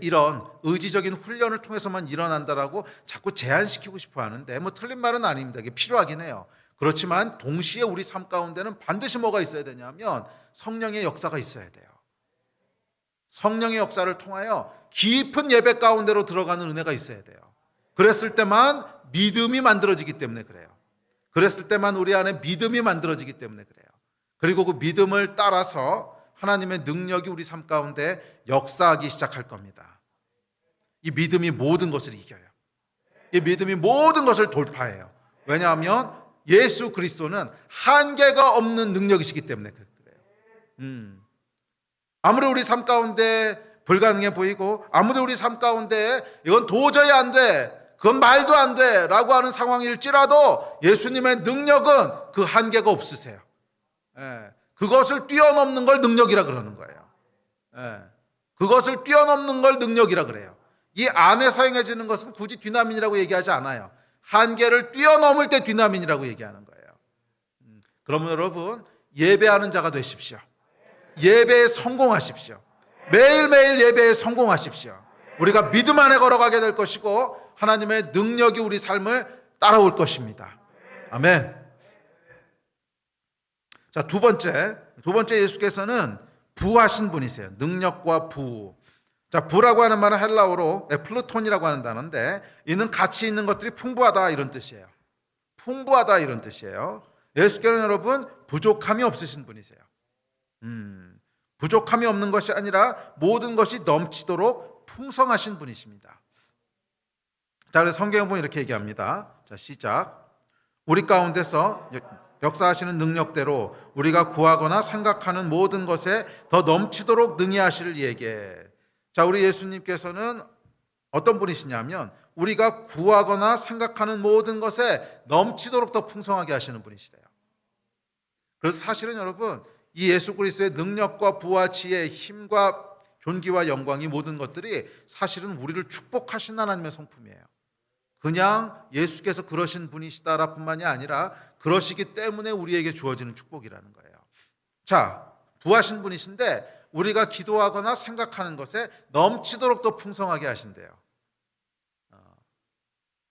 이런 의지적인 훈련을 통해서만 일어난다라고 자꾸 제한시키고 싶어 하는데, 뭐 틀린 말은 아닙니다. 이게 필요하긴 해요. 그렇지만 동시에 우리 삶 가운데는 반드시 뭐가 있어야 되냐면 성령의 역사가 있어야 돼요. 성령의 역사를 통하여 깊은 예배 가운데로 들어가는 은혜가 있어야 돼요. 그랬을 때만 믿음이 만들어지기 때문에 그래요. 그랬을 때만 우리 안에 믿음이 만들어지기 때문에 그래요. 그리고 그 믿음을 따라서 하나님의 능력이 우리 삶 가운데 역사하기 시작할 겁니다. 이 믿음이 모든 것을 이겨요. 이 믿음이 모든 것을 돌파해요. 왜냐하면 예수 그리스도는 한계가 없는 능력이시기 때문에 그래요. 아무리 우리 삶 가운데 불가능해 보이고 아무리 우리 삶 가운데 이건 도저히 안 돼, 그건 말도 안 돼 라고 하는 상황일지라도 예수님의 능력은 그 한계가 없으세요. 그것을 뛰어넘는 걸 능력이라 그러는 거예요. 그것을 뛰어넘는 걸 능력이라 그래요. 이 안에서 행해지는 것은 굳이 뒤나민이라고 얘기하지 않아요. 한계를 뛰어넘을 때 뒤나민이라고 얘기하는 거예요. 그러면 여러분, 예배하는 자가 되십시오. 예배에 성공하십시오. 매일매일 예배에 성공하십시오. 우리가 믿음 안에 걸어가게 될 것이고 하나님의 능력이 우리 삶을 따라올 것입니다. 아멘. 자, 두 번째 예수께서는 부하신 분이세요. 능력과 부. 자, 부라고 하는 말은 헬라어로 플루톤이라고 하는 단어인데 이는 가치 있는 것들이 풍부하다 이런 뜻이에요. 풍부하다 이런 뜻이에요. 예수께서는 여러분 부족함이 없으신 분이세요. 부족함이 없는 것이 아니라 모든 것이 넘치도록 풍성하신 분이십니다. 자, 그래서 성경에 보면 이렇게 얘기합니다. 자, 시작. 우리 가운데서 역사하시는 능력대로 우리가 구하거나 생각하는 모든 것에 더 넘치도록 능히 하실 이에게. 자, 우리 예수님께서는 어떤 분이시냐면 우리가 구하거나 생각하는 모든 것에 넘치도록 더 풍성하게 하시는 분이시래요. 그래서 사실은 여러분, 이 예수 그리스도의 능력과 부와 지혜, 힘과 존귀와 영광이 모든 것들이 사실은 우리를 축복하신 하나님의 성품이에요. 그냥 예수께서 그러신 분이시다라 뿐만이 아니라 그러시기 때문에 우리에게 주어지는 축복이라는 거예요. 자, 부하신 분이신데 우리가 기도하거나 생각하는 것에 넘치도록 더 풍성하게 하신대요.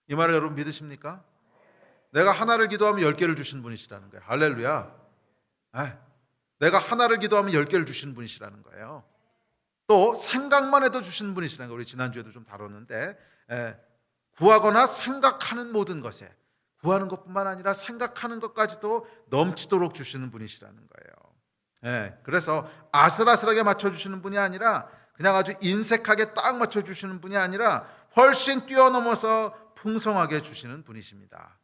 이 말을 여러분 믿으십니까? 내가 하나를 기도하면 10개를 주신 분이시라는 거예요. 할렐루야. 내가 하나를 기도하면 10개를 주신 분이시라는 거예요. 또 생각만 해도 주신 분이시라는 거예요. 우리 지난주에도 좀 다뤘는데 구하거나 생각하는 모든 것에, 구하는 것뿐만 아니라 생각하는 것까지도 넘치도록 주시는 분이시라는 거예요. 그래서 아슬아슬하게 맞춰주시는 분이 아니라 그냥 아주 인색하게 딱 맞춰주시는 분이 아니라 훨씬 뛰어넘어서 풍성하게 주시는 분이십니다.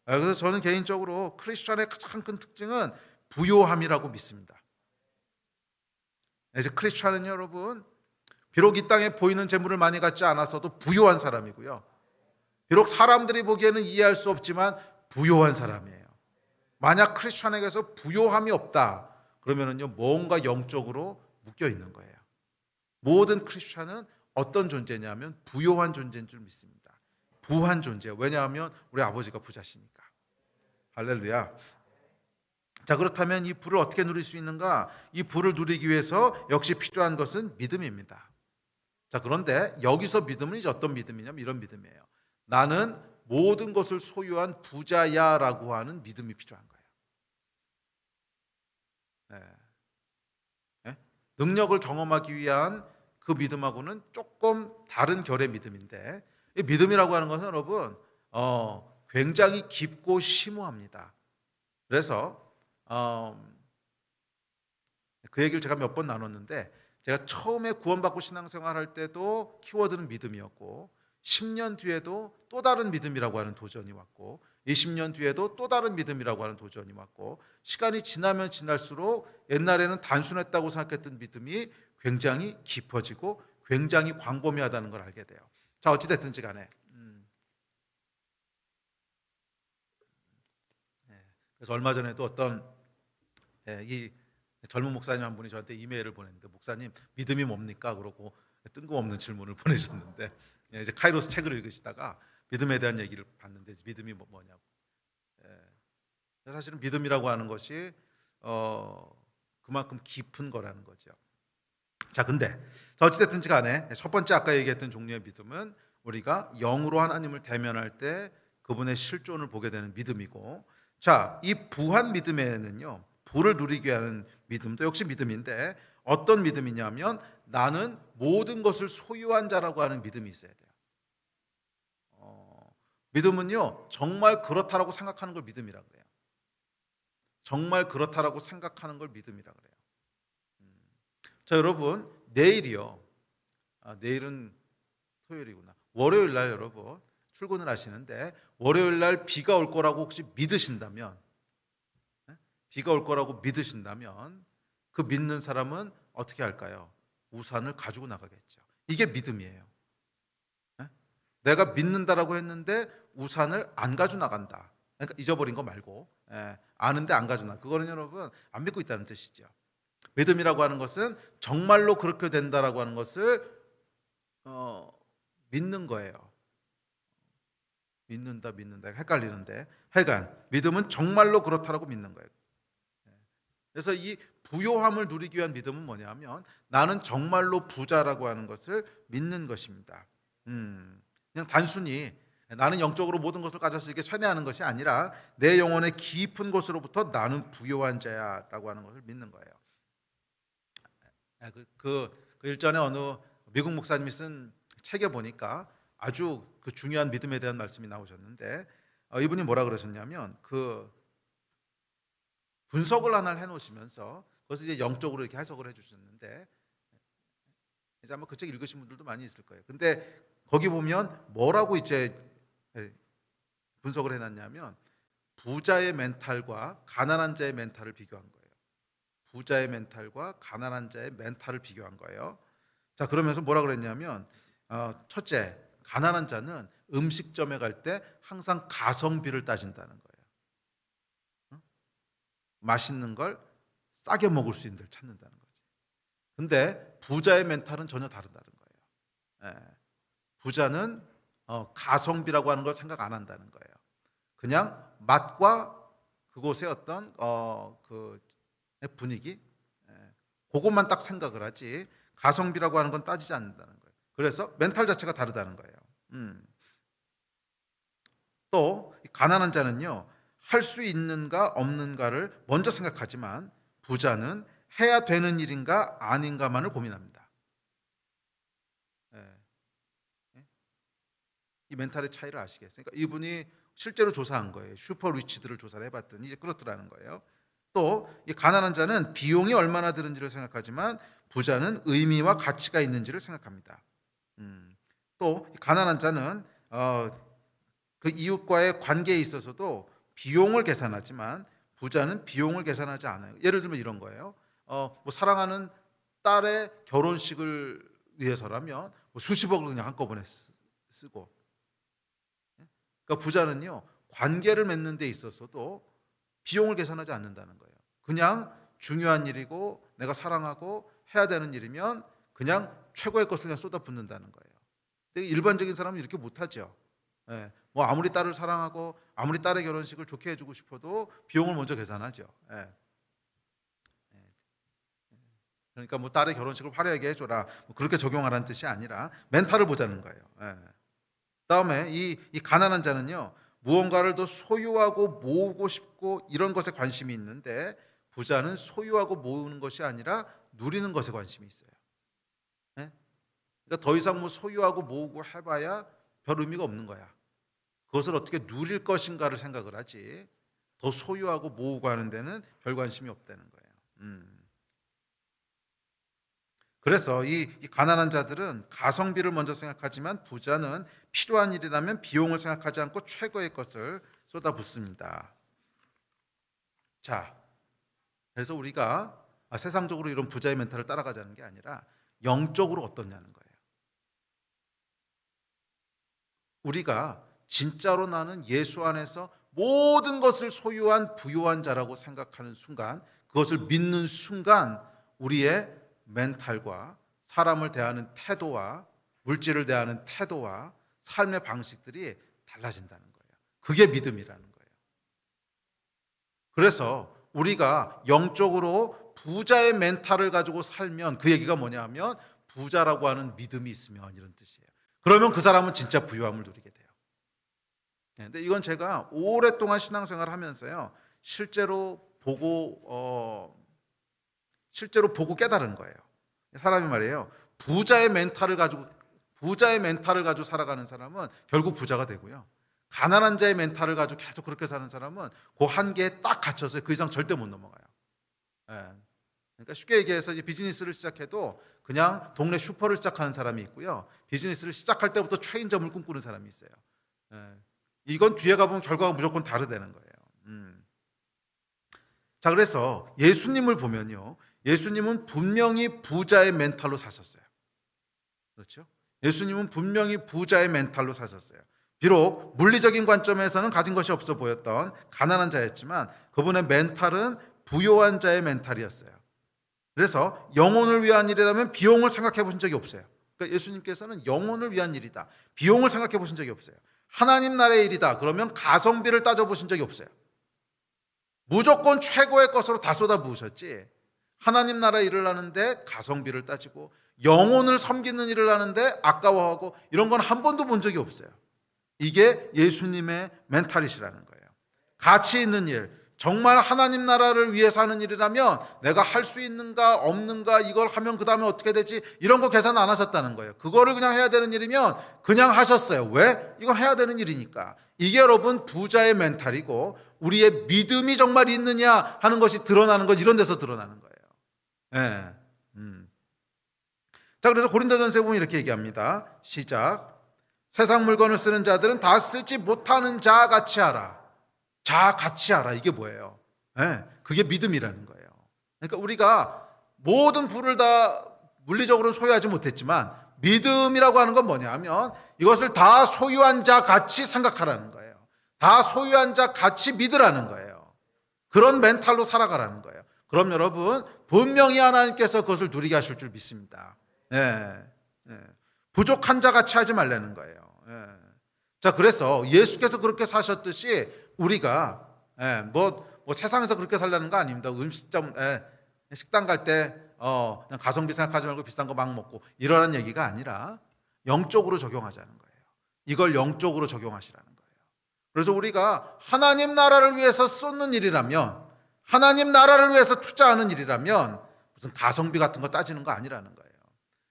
그래서 저는 개인적으로 크리스천의 가장 큰 특징은 부요함이라고 믿습니다. 이제 크리스천은 여러분, 비록 이 땅에 보이는 재물을 많이 갖지 않았어도 부요한 사람이고요. 비록 사람들이 보기에는 이해할 수 없지만 부요한 사람이에요. 만약 크리스천에게서 부요함이 없다 그러면은요, 뭔가 영적으로 묶여 있는 거예요. 모든 크리스천은 어떤 존재냐면 부요한 존재인 줄 믿습니다. 부한 존재예요. 왜냐하면 우리 아버지가 부자시니까. 할렐루야. 자, 그렇다면 이 부를 어떻게 누릴 수 있는가? 이 부를 누리기 위해서 역시 필요한 것은 믿음입니다. 자, 그런데 여기서 믿음은 이제 어떤 믿음이냐면 이런 믿음이에요. 나는 모든 것을 소유한 부자야 라고 하는 믿음이 필요한 거예요. 능력을 경험하기 위한 그 믿음하고는 조금 다른 결의 믿음인데, 이 믿음이라고 하는 것은 여러분 굉장히 깊고 심오합니다. 그래서 그 얘기를 제가 몇 번 나눴는데, 제가 처음에 구원받고 신앙생활 할 때도 키워드는 믿음이었고 10년 뒤에도 또 다른 믿음이라고 하는 도전이 왔고 20년 뒤에도 또 다른 믿음이라고 하는 도전이 왔고, 시간이 지나면 지날수록 옛날에는 단순했다고 생각했던 믿음이 굉장히 깊어지고 굉장히 광범위하다는 걸 알게 돼요. 자, 어찌됐든지 간에 그래서 얼마 전에도 어떤 이 젊은 목사님 한 분이 저한테 이메일을 보냈는데, 목사님 믿음이 뭡니까? 그러고 뜬금없는 질문을 보내셨는데, 이제 카이로스 책을 읽으시다가 믿음에 대한 얘기를 봤는데 믿음이 뭐냐고. 사실은 믿음이라고 하는 것이 그만큼 깊은 거라는 거죠. 자, 근데 어찌됐든지 간에 첫 번째 아까 얘기했던 종류의 믿음은 우리가 영으로 하나님을 대면할 때 그분의 실존을 보게 되는 믿음이고, 자, 이 부한 믿음에는요, 부를 누리게 하는 믿음도 역시 믿음인데 어떤 믿음이냐면 나는 모든 것을 소유한 자라고 하는 믿음이 있어야 돼요. 믿음은요, 정말 그렇다라고 생각하는 걸 믿음이라 그래요. 정말 그렇다라고 생각하는 걸 믿음이라 그래요. 자, 여러분, 내일이요. 내일은 토요일이구나. 월요일 날 여러분 출근을 하시는데 월요일 날 비가 올 거라고 혹시 믿으신다면, 비가 올 거라고 믿으신다면 그 믿는 사람은 어떻게 할까요? 우산을 가지고 나가겠죠. 이게 믿음이에요. 내가 믿는다라고 했는데 우산을 안 가지고 나간다. 그러니까 잊어버린 거 말고, 아는데 안 가지고 나. 그거는 여러분 안 믿고 있다는 뜻이죠. 믿음이라고 하는 것은 정말로 그렇게 된다라고 하는 것을 믿는 거예요. 믿는다 헷갈리는데, 하여간 믿음은 정말로 그렇다라고 믿는 거예요. 그래서 이 부요함을 누리기 위한 믿음은 뭐냐면 나는 정말로 부자라고 하는 것을 믿는 것입니다. 그냥 단순히 나는 영적으로 모든 것을 가져서 이게 쇠뇌하는 것이 아니라 내 영혼의 깊은 곳으로부터 나는 부요한 자야라고 하는 것을 믿는 거예요. 그 일전에 어느 미국 목사님이 쓴 책에 보니까 아주 그 중요한 믿음에 대한 말씀이 나오셨는데, 이분이 뭐라 그러셨냐면 그 분석을 하나를 해놓으시면서 그것을 이제 영적으로 이렇게 해석을 해주셨는데, 이제 아마 그 책 읽으신 분들도 많이 있을 거예요. 근데 거기 보면 뭐라고 이제 분석을 해놨냐면 부자의 멘탈과 가난한 자의 멘탈을 비교한 거예요. 부자의 멘탈과 가난한 자의 멘탈을 비교한 거예요. 자, 그러면서 뭐라 그랬냐면 첫째, 가난한 자는 음식점에 갈 때 항상 가성비를 따진다는 거예요. 맛있는 걸 싸게 먹을 수 있는 데를 찾는다는 거지. 근데 부자의 멘탈은 전혀 다르다는 거예요. 부자는 가성비라고 하는 걸 생각 안 한다는 거예요. 그냥 맛과 그곳의 어떤 그 분위기, 그것만 딱 생각을 하지 가성비라고 하는 건 따지지 않는다는 거예요. 그래서 멘탈 자체가 다르다는 거예요. 또 가난한 자는요, 할 수 있는가 없는가를 먼저 생각하지만 부자는 해야 되는 일인가 아닌가만을 고민합니다. 이 멘탈의 차이를 아시겠어요? 그러니까 이분이 실제로 조사한 거예요. 슈퍼 리치들을 조사를 해봤더니 이제 그렇더라는 거예요. 또 이 가난한 자는 비용이 얼마나 드는지를 생각하지만 부자는 의미와 가치가 있는지를 생각합니다. 또 가난한 자는 그 이웃과의 관계에 있어서도 비용을 계산하지만 부자는 비용을 계산하지 않아요. 예를 들면 이런 거예요. 뭐 사랑하는 딸의 결혼식을 위해서라면 뭐 수십억을 그냥 한꺼번에 쓰고, 그러니까 부자는요 관계를 맺는 데 있어서도 비용을 계산하지 않는다는 거예요. 그냥 중요한 일이고 내가 사랑하고 해야 되는 일이면 그냥 최고의 것을 그냥 쏟아붓는다는 거예요. 근데 일반적인 사람은 이렇게 못하죠. 뭐 아무리 딸을 사랑하고 아무리 딸의 결혼식을 좋게 해주고 싶어도 비용을 먼저 계산하죠. 그러니까 뭐 딸의 결혼식을 화려하게 해줘라, 뭐 그렇게 적용하라는 뜻이 아니라 멘탈을 보자는 거예요. 다음에 이 가난한 자는요 무언가를 더 소유하고 모으고 싶고 이런 것에 관심이 있는데 부자는 소유하고 모으는 것이 아니라 누리는 것에 관심이 있어요. 그러니까 더 이상 뭐 소유하고 모으고 해봐야 별 의미가 없는 거야. 그것을 어떻게 누릴 것인가를 생각을 하지 더 소유하고 모으고 하는 데는 별 관심이 없다는 거예요. 그래서 이 가난한 자들은 가성비를 먼저 생각하지만 부자는 필요한 일이라면 비용을 생각하지 않고 최고의 것을 쏟아붓습니다. 자, 그래서 우리가 세상적으로 이런 부자의 멘탈을 따라가자는 게 아니라 영적으로 어떻냐는 거예요. 우리가 진짜로 나는 예수 안에서 모든 것을 소유한 부유한 자라고 생각하는 순간, 그것을 믿는 순간 우리의 멘탈과 사람을 대하는 태도와 물질을 대하는 태도와 삶의 방식들이 달라진다는 거예요. 그게 믿음이라는 거예요. 그래서 우리가 영적으로 부자의 멘탈을 가지고 살면 그 얘기가 뭐냐면 부자라고 하는 믿음이 있으면 이런 뜻이에요. 그러면 그 사람은 진짜 부유함을 누리게 돼요. 근데 이건 제가 오랫동안 신앙생활을 하면서요 실제로 보고 깨달은 거예요. 사람이 말이에요 부자의 멘탈을 가지고 살아가는 사람은 결국 부자가 되고요, 가난한 자의 멘탈을 가지고 계속 그렇게 사는 사람은 그 한계에 딱 갇혀서 그 이상 절대 못 넘어가요. 그러니까 쉽게 얘기해서 이제 비즈니스를 시작해도 그냥 동네 슈퍼를 시작하는 사람이 있고요, 비즈니스를 시작할 때부터 체인점을 꿈꾸는 사람이 있어요. 이건 뒤에 가보면 결과가 무조건 다르다는 거예요. 자, 그래서 예수님을 보면요, 예수님은 분명히 부자의 멘탈로 사셨어요. 그렇죠? 예수님은 분명히 부자의 멘탈로 사셨어요. 비록 물리적인 관점에서는 가진 것이 없어 보였던 가난한 자였지만 그분의 멘탈은 부요한 자의 멘탈이었어요. 그래서 영혼을 위한 일이라면 비용을 생각해 보신 적이 없어요. 그러니까 예수님께서는 영혼을 위한 일이다, 비용을 생각해 보신 적이 없어요. 하나님 나라의 일이다 그러면 가성비를 따져보신 적이 없어요. 무조건 최고의 것으로 다 쏟아부으셨지, 하나님 나라 일을 하는데 가성비를 따지고 영혼을 섬기는 일을 하는데 아까워하고 이런 건 한 번도 본 적이 없어요. 이게 예수님의 멘탈이시라는 거예요. 가치 있는 일, 정말 하나님 나라를 위해서 하는 일이라면 내가 할 수 있는가 없는가, 이걸 하면 그 다음에 어떻게 되지, 이런 거 계산 안 하셨다는 거예요. 그거를 그냥 해야 되는 일이면 그냥 하셨어요. 왜? 이건 해야 되는 일이니까. 이게 여러분 부자의 멘탈이고, 우리의 믿음이 정말 있느냐 하는 것이 드러나는 건 이런 데서 드러나는 거예요. 네. 자, 그래서 고린도전서에 보면 이렇게 얘기합니다. 시작. 세상 물건을 쓰는 자들은 다 쓰지 못하는 자 같이 하라. 자 같이 하라. 이게 뭐예요? 네, 그게 믿음이라는 거예요. 그러니까 우리가 모든 부를 다 물리적으로는 소유하지 못했지만 믿음이라고 하는 건 뭐냐 하면 이것을 다 소유한 자 같이 생각하라는 거예요. 다 소유한 자 같이 믿으라는 거예요. 그런 멘탈로 살아가라는 거예요. 그럼 여러분 분명히 하나님께서 그것을 누리게 하실 줄 믿습니다. 부족한 자 같이 하지 말라는 거예요. 자, 그래서 예수께서 그렇게 사셨듯이 우리가 뭐 세상에서 그렇게 살라는 거 아닙니다. 음식점 식당 갈 때 그냥 가성비 생각하지 말고 비싼 거 막 먹고 이러라는 얘기가 아니라 영적으로 적용하자는 거예요. 이걸 영적으로 적용하시라는 거예요. 그래서 우리가 하나님 나라를 위해서 쏟는 일이라면, 하나님 나라를 위해서 투자하는 일이라면 무슨 가성비 같은 거 따지는 거 아니라는 거예요.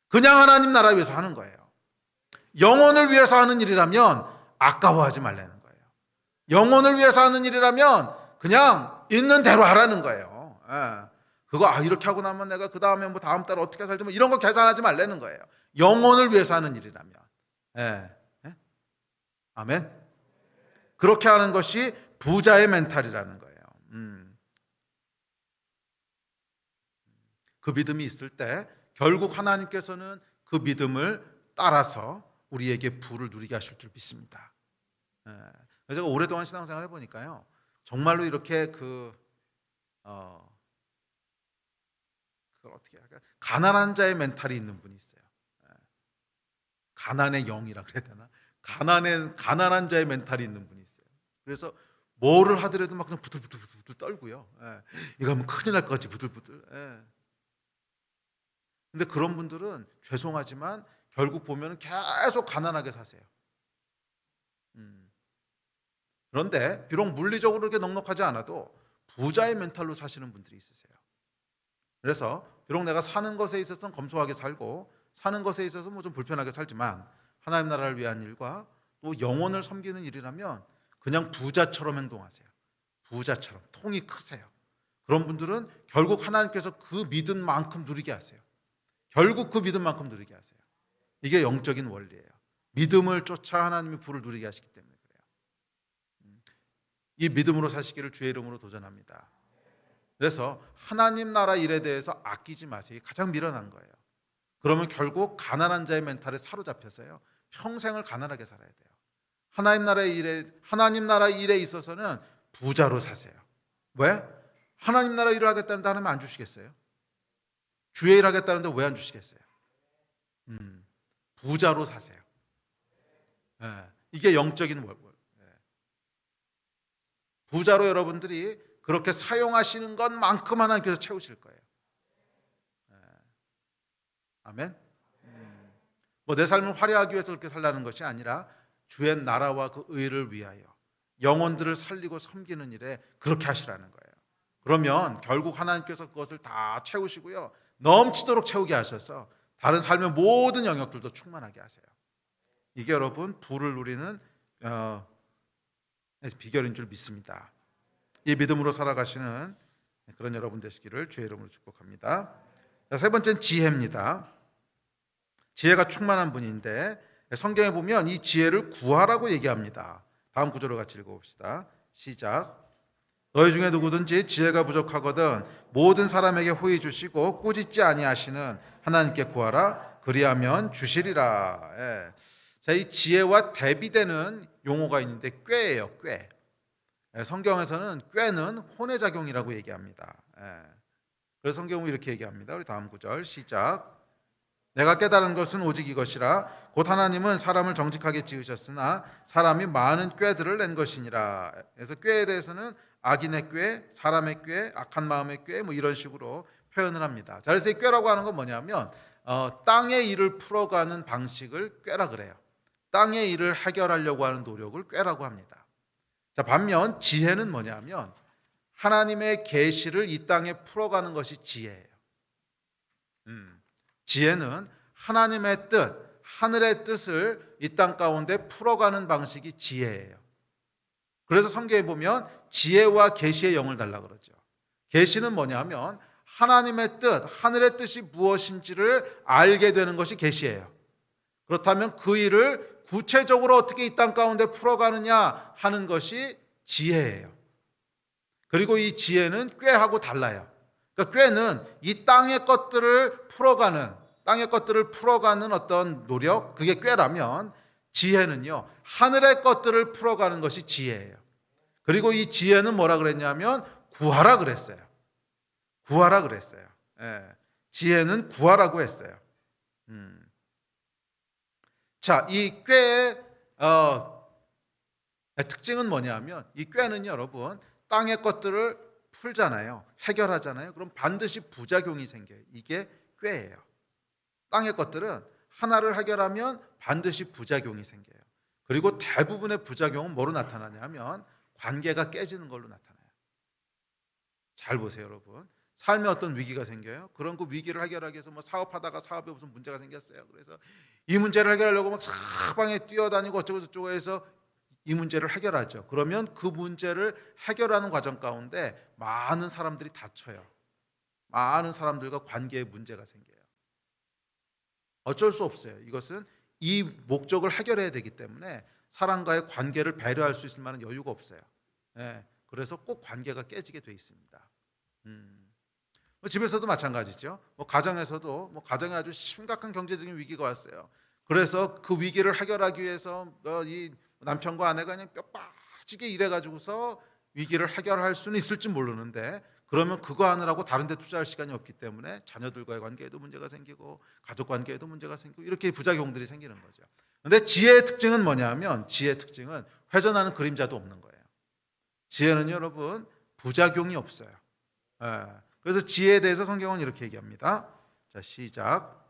그냥 하나님 나라 위해서 하는 거예요. 영혼을 위해서 하는 일이라면 아까워하지 말라는 거예요. 영혼을 위해서 하는 일이라면 그냥 있는 대로 하라는 거예요. 그거 이렇게 하고 나면 내가 그 다음에 뭐 다음 달 어떻게 살지 뭐 이런 거 계산하지 말라는 거예요. 영혼을 위해서 하는 일이라면. 아멘. 그렇게 하는 것이 부자의 멘탈이라는 거예요. 그 믿음이 있을 때 결국 하나님께서는 그 믿음을 따라서 우리에게 부를 누리게 하실 줄 믿습니다. 제가 오랫동안 신앙생활 해보니까요, 정말로 이렇게 어떻게 할까? 가난한 자의 멘탈이 있는 분이 있어요. 가난의 영이라 그래야 되나? 가난한 자의 멘탈이 있는 분이 있어요. 그래서 뭐를 하더라도 막 그냥 부들부들 떨고요. 이거 하면 큰일 날 것 같이 부들부들. 근데 그런 분들은 죄송하지만 결국 보면 계속 가난하게 사세요. 그런데 비록 물리적으로 그렇게 넉넉하지 않아도 부자의 멘탈로 사시는 분들이 있으세요. 그래서 비록 내가 사는 것에 있어서는 검소하게 살고 사는 것에 있어서 뭐 좀 불편하게 살지만 하나님 나라를 위한 일과 또 영혼을 섬기는 일이라면 그냥 부자처럼 행동하세요. 부자처럼 통이 크세요. 그런 분들은 결국 하나님께서 그 믿음만큼 누리게 하세요. 결국 그 믿음만큼 누리게 하세요. 이게 영적인 원리예요. 믿음을 쫓아 하나님이 부를 누리게 하시기 때문에 그래요. 이 믿음으로 사시기를 주의 이름으로 도전합니다. 그래서 하나님 나라 일에 대해서 아끼지 마세요. 가장 미련한 거예요. 그러면 결국 가난한 자의 멘탈에 사로잡혀서요, 평생을 가난하게 살아야 돼요. 하나님 나라 일에 있어서는 부자로 사세요. 왜? 하나님 나라 일을 하겠다는데 하나님 안 주시겠어요? 주의 일 하겠다는데 왜 안 주시겠어요? 부자로 사세요. 이게 영적인 월. 부자로 여러분들이 그렇게 사용하시는 것만큼 하나님께서 채우실 거예요. 아멘. 뭐 내 삶을 화려하기 위해서 그렇게 살라는 것이 아니라 주의 나라와 그 의를 위하여 영혼들을 살리고 섬기는 일에 그렇게 하시라는 거예요. 그러면 결국 하나님께서 그것을 다 채우시고요, 넘치도록 채우게 하셔서 다른 삶의 모든 영역들도 충만하게 하세요. 이게 여러분 부를 누리는 비결인 줄 믿습니다. 이 믿음으로 살아가시는 그런 여러분 되시기를 주의 이름으로 축복합니다. 세 번째는 지혜입니다. 지혜가 충만한 분인데 성경에 보면 이 지혜를 구하라고 얘기합니다. 다음 구절을 같이 읽어봅시다. 시작. 너희 중에 누구든지 지혜가 부족하거든 모든 사람에게 호의 주시고 꾸짖지 아니하시는 하나님께 구하라. 그리하면 주시리라. 예. 자, 이 지혜와 대비되는 용어가 있는데 꾀예요. 꾀. 예, 성경에서는 꾀는 혼의 작용이라고 얘기합니다. 예. 그래서 성경은 이렇게 얘기합니다. 우리 다음 구절 시작. 내가 깨달은 것은 오직 이것이라 곧 하나님은 사람을 정직하게 지으셨으나 사람이 많은 꾀들을 낸 것이니라. 그래서 꾀에 대해서는 악인의 꾀, 사람의 꾀, 악한 마음의 꾀 뭐 이런 식으로 표현을 합니다. 자, 그래서 이 꾀라고 하는 건 뭐냐면 땅의 일을 풀어가는 방식을 꾀라 그래요. 땅의 일을 해결하려고 하는 노력을 꾀라고 합니다. 자, 반면 지혜는 뭐냐면 하나님의 계시를 이 땅에 풀어가는 것이 지혜예요. 지혜는 하나님의 뜻, 하늘의 뜻을 이 땅 가운데 풀어가는 방식이 지혜예요. 그래서 성경에 보면 지혜와 계시의 영을 달라 그러죠. 계시는 뭐냐면 하나님의 뜻, 하늘의 뜻이 무엇인지를 알게 되는 것이 계시예요. 그렇다면 그 일을 구체적으로 어떻게 이 땅 가운데 풀어가느냐 하는 것이 지혜예요. 그리고 이 지혜는 꾀하고 달라요. 그러니까 꾀는 이 땅의 것들을 풀어가는 어떤 노력, 그게 꾀라면 지혜는요, 하늘의 것들을 풀어가는 것이 지혜예요. 그리고 이 지혜는 뭐라 그랬냐면 구하라 그랬어요. 구하라 그랬어요. 예, 지혜는 구하라고 했어요. 자, 이 꾀의 특징은 뭐냐면 이 꾀는 여러분 땅의 것들을 풀잖아요. 해결하잖아요. 그럼 반드시 부작용이 생겨요. 이게 꾀예요. 땅의 것들은 하나를 해결하면 반드시 부작용이 생겨요. 그리고 대부분의 부작용은 뭐로 나타나냐면 관계가 깨지는 걸로 나타나요. 잘 보세요, 여러분. 삶에 어떤 위기가 생겨요. 그런 그 위기를 해결하기 위해서 뭐 사업하다가 사업에 무슨 문제가 생겼어요. 그래서 이 문제를 해결하려고 막 사방에 뛰어다니고 어쩌고 저쩌고 해서 이 문제를 해결하죠. 그러면 그 문제를 해결하는 과정 가운데 많은 사람들이 다쳐요. 많은 사람들과 관계에 문제가 생겨요. 어쩔 수 없어요. 이것은 이 목적을 해결해야 되기 때문에 사람과의 관계를 배려할 수 있을 만한 여유가 없어요. 예, 그래서 꼭 관계가 깨지게 돼 있습니다. 집에서도 마찬가지죠. 가정에서도 가정에 아주 심각한 경제적인 위기가 왔어요. 그래서 그 위기를 해결하기 위해서 이 남편과 아내가 그냥 뼈 빠지게 일해가지고서 위기를 해결할 수는 있을지 모르는데 그러면 그거 하느라고 다른 데 투자할 시간이 없기 때문에 자녀들과의 관계에도 문제가 생기고 가족 관계에도 문제가 생기고 이렇게 부작용들이 생기는 거죠. 그런데 지혜의 특징은 뭐냐면 지혜의 특징은 회전하는 그림자도 없는 거예요. 지혜는 여러분 부작용이 없어요. 그래서 지혜에 대해서 성경은 이렇게 얘기합니다. 자, 시작.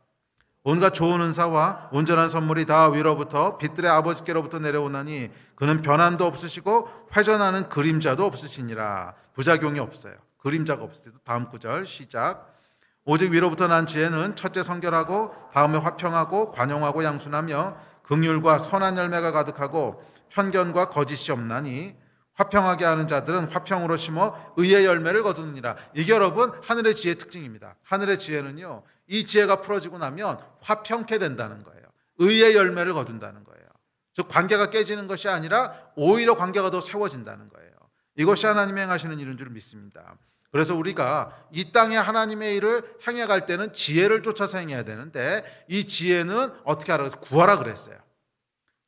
온갖 좋은 은사와 온전한 선물이 다 위로부터 빛들의 아버지께로부터 내려오나니 그는 변함도 없으시고 회전하는 그림자도 없으시니라. 부작용이 없어요. 그림자가 없어요. 다음 구절 시작. 오직 위로부터 난 지혜는 첫째 성결하고 다음에 화평하고 관용하고 양순하며 긍휼과 선한 열매가 가득하고 편견과 거짓이 없나니 화평하게 하는 자들은 화평으로 심어 의의 열매를 거두느니라. 이게 여러분 하늘의 지혜의 특징입니다. 하늘의 지혜는요, 이 지혜가 풀어지고 나면 화평케 된다는 거예요. 의의 열매를 거둔다는 거예요. 즉 관계가 깨지는 것이 아니라 오히려 관계가 더 세워진다는 거예요. 이것이 하나님이 행하시는 일인 줄 믿습니다. 그래서 우리가 이 땅에 하나님의 일을 행해갈 때는 지혜를 쫓아서 행해야 되는데 이 지혜는 어떻게 하라 그래서 구하라 그랬어요.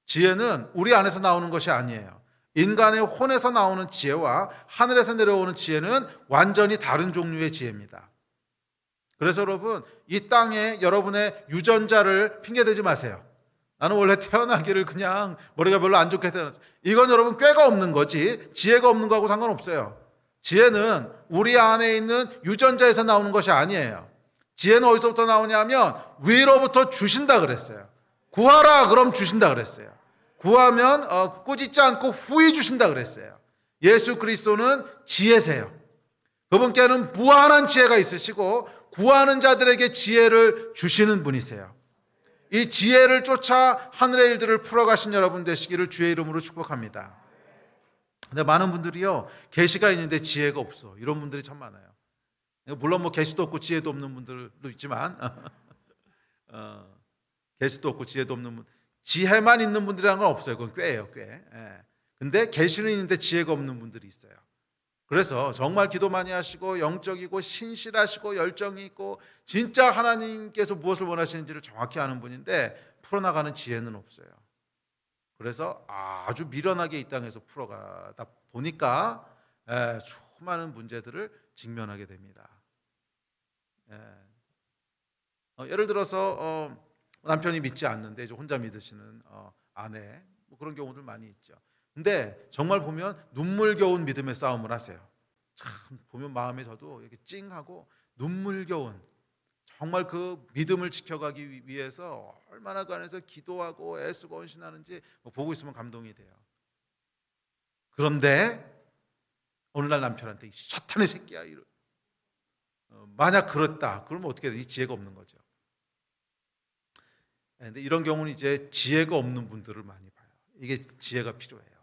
지혜는 우리 안에서 나오는 것이 아니에요. 인간의 혼에서 나오는 지혜와 하늘에서 내려오는 지혜는 완전히 다른 종류의 지혜입니다. 그래서 여러분 이 땅에 여러분의 유전자를 핑계대지 마세요. 나는 원래 태어나기를 그냥 머리가 별로 안 좋게 태어났어요. 이건 여러분 꾀가 없는 거지 지혜가 없는 거하고 상관없어요. 지혜는 우리 안에 있는 유전자에서 나오는 것이 아니에요. 지혜는 어디서부터 나오냐면 위로부터 주신다 그랬어요. 구하라 그럼 주신다 그랬어요. 구하면 꾸짖지 않고 후히 주신다 그랬어요. 예수 그리스도는 지혜세요. 그분께는 무한한 지혜가 있으시고 구하는 자들에게 지혜를 주시는 분이세요. 이 지혜를 쫓아 하늘의 일들을 풀어가신 여러분 되시기를 주의 이름으로 축복합니다. 근데 많은 분들이요 계시가 있는데 지혜가 없어 이런 분들이 참 많아요. 물론 뭐 계시도 없고 지혜도 없는 분들도 있지만 계시도 없고 지혜도 없는 분 지혜만 있는 분들이라는 건 없어요. 그건 꾀예요, 꽤. 예. 근데 계시는 있는데 지혜가 없는 분들이 있어요. 그래서 정말 기도 많이 하시고 영적이고 신실하시고 열정이 있고 진짜 하나님께서 무엇을 원하시는지를 정확히 아는 분인데 풀어나가는 지혜는 없어요. 그래서 아주 미련하게 이 땅에서 풀어가다 보니까 수많은 문제들을 직면하게 됩니다. 예를 들어서 남편이 믿지 않는데 이제 혼자 믿으시는 아내, 뭐 그런 경우들 많이 있죠. 근데 정말 보면 눈물겨운 믿음의 싸움을 하세요. 참 보면 마음에 저도 이렇게 찡하고 눈물겨운, 정말 그 믿음을 지켜가기 위해서 얼마나 그 안에서 기도하고 애쓰고 헌신하는지 보고 있으면 감동이 돼요. 그런데 어느 날 남편한테 이 사탄의 새끼야, 만약 그렇다 그러면 어떻게 돼? 이 지혜가 없는 거죠. 근데 이런 경우는 이제 지혜가 없는 분들을 많이 봐요. 이게 지혜가 필요해요.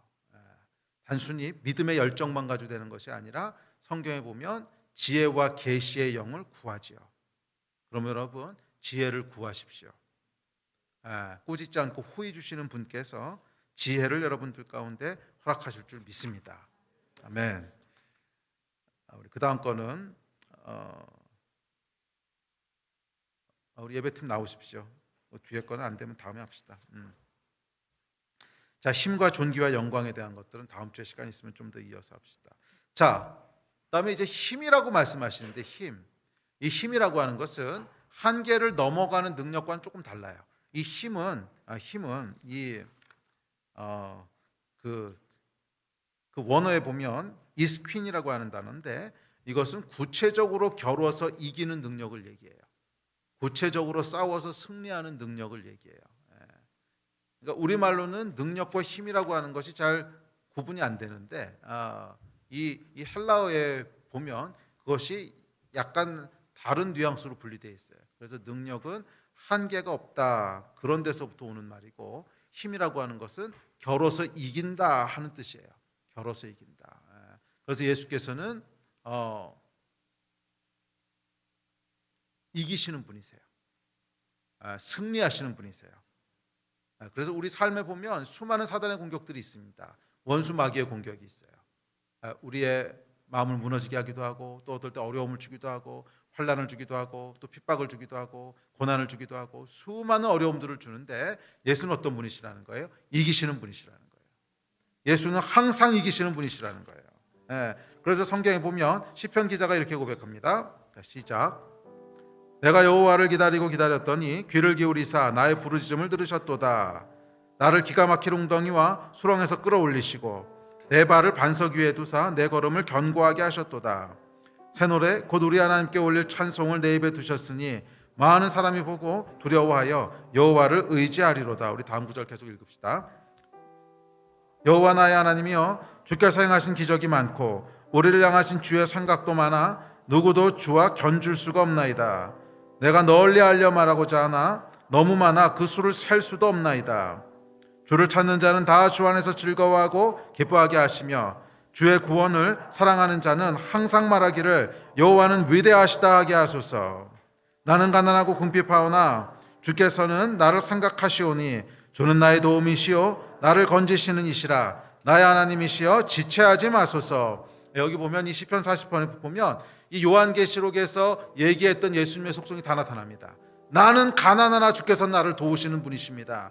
단순히 믿음의 열정만 가지고 되는 것이 아니라 성경에 보면 지혜와 계시의 영을 구하지요. 그러면 여러분 지혜를 구하십시오. 꾸짖지 않고 후히 주시는 분께서 지혜를 여러분들 가운데 허락하실 줄 믿습니다. 아멘. 우리 그 다음 거는 우리 예배팀 나오십시오. 뒤에 거는 안 되면 다음에 합시다. 자, 힘과 존귀와 영광에 대한 것들은 다음 주에 시간 있으면 좀 더 이어서 합시다. 자, 그다음에 이제 힘이라고 말씀하시는데 이 힘이라고 하는 것은 한계를 넘어가는 능력과는 조금 달라요. 이 힘은 그 원어에 보면 이스퀸이라고 하는 단어인데 이것은 구체적으로 겨루어서 이기는 능력을 얘기해요. 구체적으로 싸워서 승리하는 능력을 얘기해요. 그러니까 우리말로는 능력과 힘이라고 하는 것이 잘 구분이 안 되는데 이 헬라어에 보면 그것이 약간 다른 뉘앙스로 분리되어 있어요. 그래서 능력은 한계가 없다 그런 데서부터 오는 말이고 힘이라고 하는 것은 겨뤄서 이긴다 하는 뜻이에요. 겨뤄서 이긴다. 그래서 예수께서는 이기시는 분이세요. 승리하시는 분이세요. 그래서 우리 삶에 보면 수많은 사단의 공격들이 있습니다. 원수 마귀의 공격이 있어요. 우리의 마음을 무너지게 하기도 하고 또 어떨 때 어려움을 주기도 하고 환난을 주기도 하고 또 핍박을 주기도 하고 고난을 주기도 하고 수많은 어려움들을 주는데 예수는 어떤 분이시라는 거예요? 이기시는 분이시라는 거예요. 예수는 항상 이기시는 분이시라는 거예요. 그래서 성경에 보면 시편 기자가 이렇게 고백합니다. 자, 시작. 내가 여호와를 기다리고 기다렸더니 귀를 기울이사 나의 부르짖음을 들으셨도다. 나를 기가 막힐 웅덩이와 수렁에서 끌어올리시고 내 발을 반석 위에 두사 내 걸음을 견고하게 하셨도다. 새 노래 곧 우리 하나님께 올릴 찬송을 내 입에 두셨으니 많은 사람이 보고 두려워하여 여호와를 의지하리로다. 우리 다음 구절 계속 읽읍시다. 여호와 나의 하나님이여 주께서 행하신 기적이 많고 우리를 향하신 주의 생각도 많아 누구도 주와 견줄 수가 없나이다. 내가 널리 알려 말하고자 하나 너무 많아 그 수를 셀 수도 없나이다. 주를 찾는 자는 다 주 안에서 즐거워하고 기뻐하게 하시며 주의 구원을 사랑하는 자는 항상 말하기를 여호와는 위대하시다 하게 하소서. 나는 가난하고 궁핍하오나 주께서는 나를 생각하시오니 주는 나의 도움이시오 나를 건지시는 이시라. 나의 하나님이시여 지체하지 마소서. 여기 보면 이 시편 40편에 보면 이 요한계시록에서 얘기했던 예수님의 속성이 다 나타납니다. 나는 가난하나 주께서 나를 도우시는 분이십니다.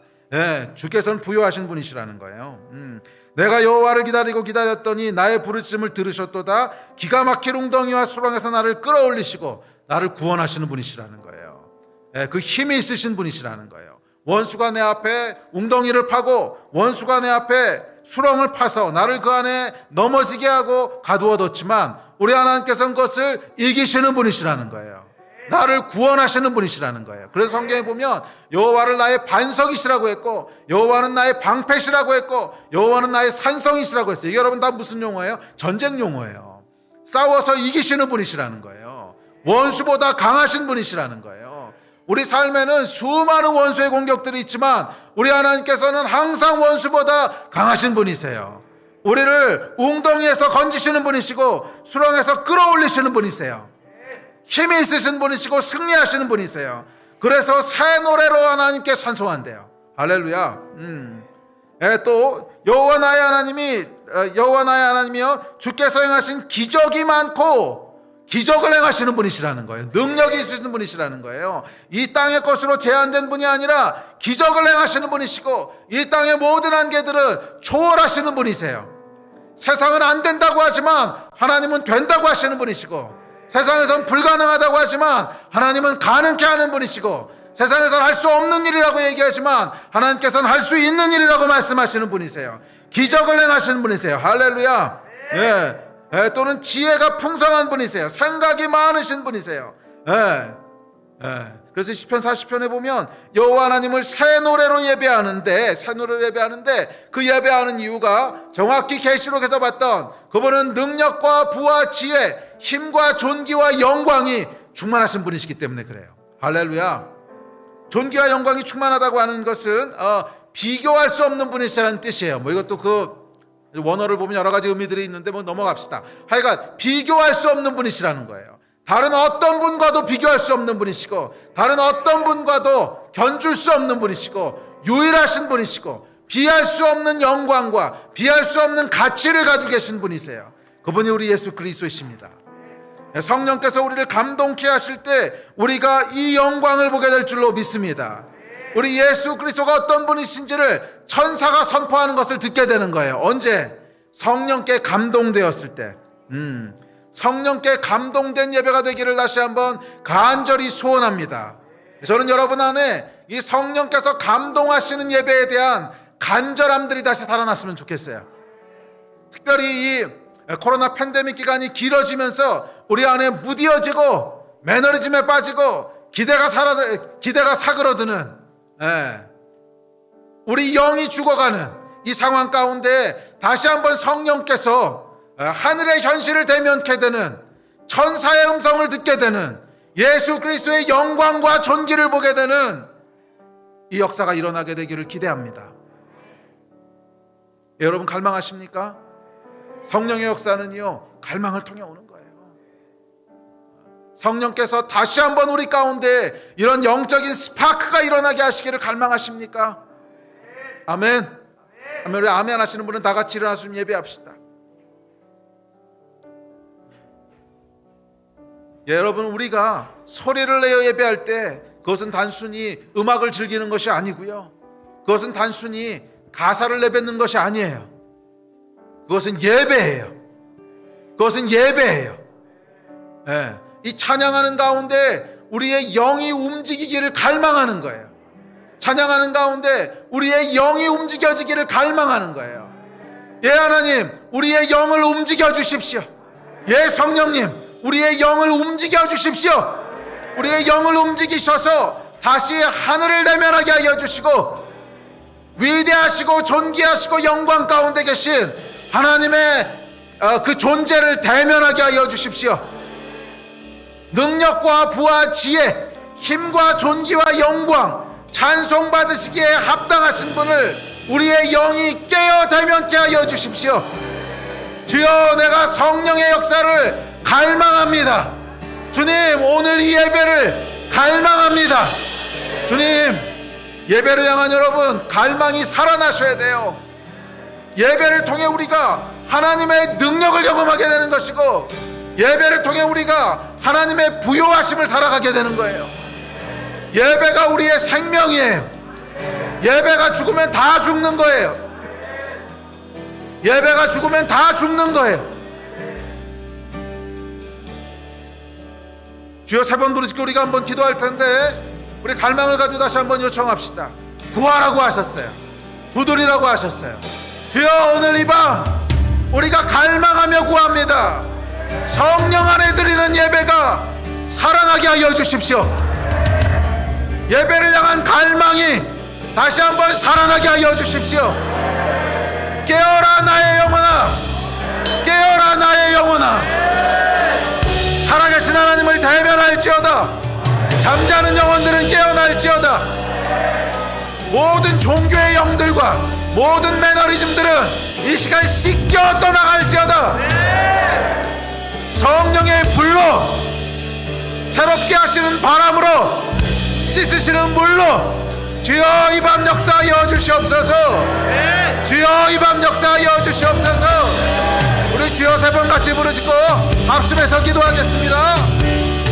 주께서는 부유하신 분이시라는 거예요. 내가 여호와를 기다리고 기다렸더니 나의 부르짖음을 들으셨도다. 기가 막힐 웅덩이와 수렁에서 나를 끌어올리시고 나를 구원하시는 분이시라는 거예요. 그 힘이 있으신 분이시라는 거예요. 원수가 내 앞에 웅덩이를 파고 원수가 내 앞에 수렁을 파서 나를 그 안에 넘어지게 하고 가두어뒀지만 우리 하나님께서는 그것을 이기시는 분이시라는 거예요. 나를 구원하시는 분이시라는 거예요. 그래서 성경에 보면 여호와를 나의 반석이시라고 했고 여호와는 나의 방패시라고 했고 여호와는 나의 산성이시라고 했어요. 이게 여러분 다 무슨 용어예요? 전쟁 용어예요. 싸워서 이기시는 분이시라는 거예요. 원수보다 강하신 분이시라는 거예요. 우리 삶에는 수많은 원수의 공격들이 있지만 우리 하나님께서는 항상 원수보다 강하신 분이세요. 우리를 웅덩이에서 건지시는 분이시고 수렁에서 끌어올리시는 분이세요. 힘이 있으신 분이시고 승리하시는 분이세요. 그래서 새 노래로 하나님께 찬송한대요. 할렐루야. 또 여호와 나의 하나님이요 주께서 행하신 기적이 많고 기적을 행하시는 분이시라는 거예요. 능력이 있으신 분이시라는 거예요. 이 땅의 것으로 제한된 분이 아니라 기적을 행하시는 분이시고 이 땅의 모든 한계들을 초월하시는 분이세요. 세상은 안 된다고 하지만 하나님은 된다고 하시는 분이시고, 세상에선 불가능하다고 하지만 하나님은 가능케 하는 분이시고, 세상에서는 할 수 없는 일이라고 얘기하지만 하나님께서는 할 수 있는 일이라고 말씀하시는 분이세요. 기적을 행하시는 분이세요. 할렐루야. 또는 지혜가 풍성한 분이세요. 생각이 많으신 분이세요. 그래서 시편 40편에 보면 여호와 하나님을 새 노래로 예배하는데 그 예배하는 이유가 정확히 계시록에서 봤던 그분은 능력과 부와 지혜, 힘과 존귀와 영광이 충만하신 분이시기 때문에 그래요. 할렐루야. 존귀와 영광이 충만하다고 하는 것은 비교할 수 없는 분이시라는 뜻이에요. 이것도 그 원어를 보면 여러 가지 의미들이 있는데 넘어갑시다. 하여간 비교할 수 없는 분이시라는 거예요. 다른 어떤 분과도 비교할 수 없는 분이시고, 다른 어떤 분과도 견줄 수 없는 분이시고, 유일하신 분이시고, 비할 수 없는 영광과 비할 수 없는 가치를 가지고 계신 분이세요. 그분이 우리 예수 그리스도이십니다. 성령께서 우리를 감동케 하실 때 우리가 이 영광을 보게 될 줄로 믿습니다. 우리 예수 그리스도가 어떤 분이신지를 천사가 선포하는 것을 듣게 되는 거예요. 언제? 성령께 감동되었을 때. 성령께 감동된 예배가 되기를 다시 한번 간절히 소원합니다. 저는 여러분 안에 이 성령께서 감동하시는 예배에 대한 간절함들이 다시 살아났으면 좋겠어요. 특별히 이 코로나 팬데믹 기간이 길어지면서 우리 안에 무뎌지고 매너리즘에 빠지고 기대가 사그러드는, 우리 영이 죽어가는 이 상황 가운데 다시 한번 성령께서 하늘의 현실을 대면케 되는, 천사의 음성을 듣게 되는, 예수 그리스도의 영광과 존귀를 보게 되는 이 역사가 일어나게 되기를 기대합니다. 여러분 갈망하십니까? 성령의 역사는요 갈망을 통해 오는 거예요. 성령께서 다시 한번 우리 가운데 이런 영적인 스파크가 일어나게 하시기를 갈망하십니까? 아멘. 우리 아멘 하시는 분은 다 같이 일어나서 좀 예배합시다. 여러분, 우리가 소리를 내어 예배할 때 그것은 단순히 음악을 즐기는 것이 아니고요, 그것은 단순히 가사를 내뱉는 것이 아니에요. 그것은 예배예요. 이 찬양하는 가운데 우리의 영이 움직이기를 갈망하는 거예요. 찬양하는 가운데 우리의 영이 움직여지기를 갈망하는 거예요. 예, 하나님, 우리의 영을 움직여 주십시오. 예, 성령님, 우리의 영을 움직여 주십시오. 우리의 영을 움직이셔서 다시 하늘을 대면하게 하여 주시고, 위대하시고 존귀하시고 영광 가운데 계신 하나님의 그 존재를 대면하게 하여 주십시오. 능력과 부와 지혜, 힘과 존귀와 영광, 찬송 받으시기에 합당하신 분을 우리의 영이 깨어 대면케 하여 주십시오. 주여, 내가 성령의 역사를 갈망합니다. 주님, 오늘 이 예배를 갈망합니다. 주님, 예배를 향한 여러분 갈망이 살아나셔야 돼요. 예배를 통해 우리가 하나님의 능력을 경험하게 되는 것이고, 예배를 통해 우리가 하나님의 부요하심을 살아가게 되는 거예요. 예배가 우리의 생명이에요. 예배가 죽으면 다 죽는 거예요. 예배가 죽으면 다 죽는 거예요. 주여, 세 번 부르짖고 우리가 한번 기도할 텐데, 우리 갈망을 가지고 다시 한번 요청합시다. 구하라고 하셨어요. 부두리라고 하셨어요. 주여, 오늘 이 밤 우리가 갈망하며 구합니다. 성령 안에 드리는 예배가 살아나게 하여 주십시오. 예배를 향한 갈망이 다시 한번 살아나게 하여 주십시오. 깨어라 나의 영혼아, 깨어라 나의 영혼아. 살아계신 하나님을 대면할지어다. 잠자는 영혼들은 깨어날지어다. 모든 종교의 영들과 모든 매너리즘들은 이 시간 씻겨 떠나갈지어다. 성령의 불로, 새롭게 하시는 바람으로, 씻으시는 물로 주여 이 밤 역사하여 주시옵소서. 주여 이 밤 역사하여 주시옵소서. 우리 주여 세 번 같이 부르짖고 합심해서 기도하겠습니다.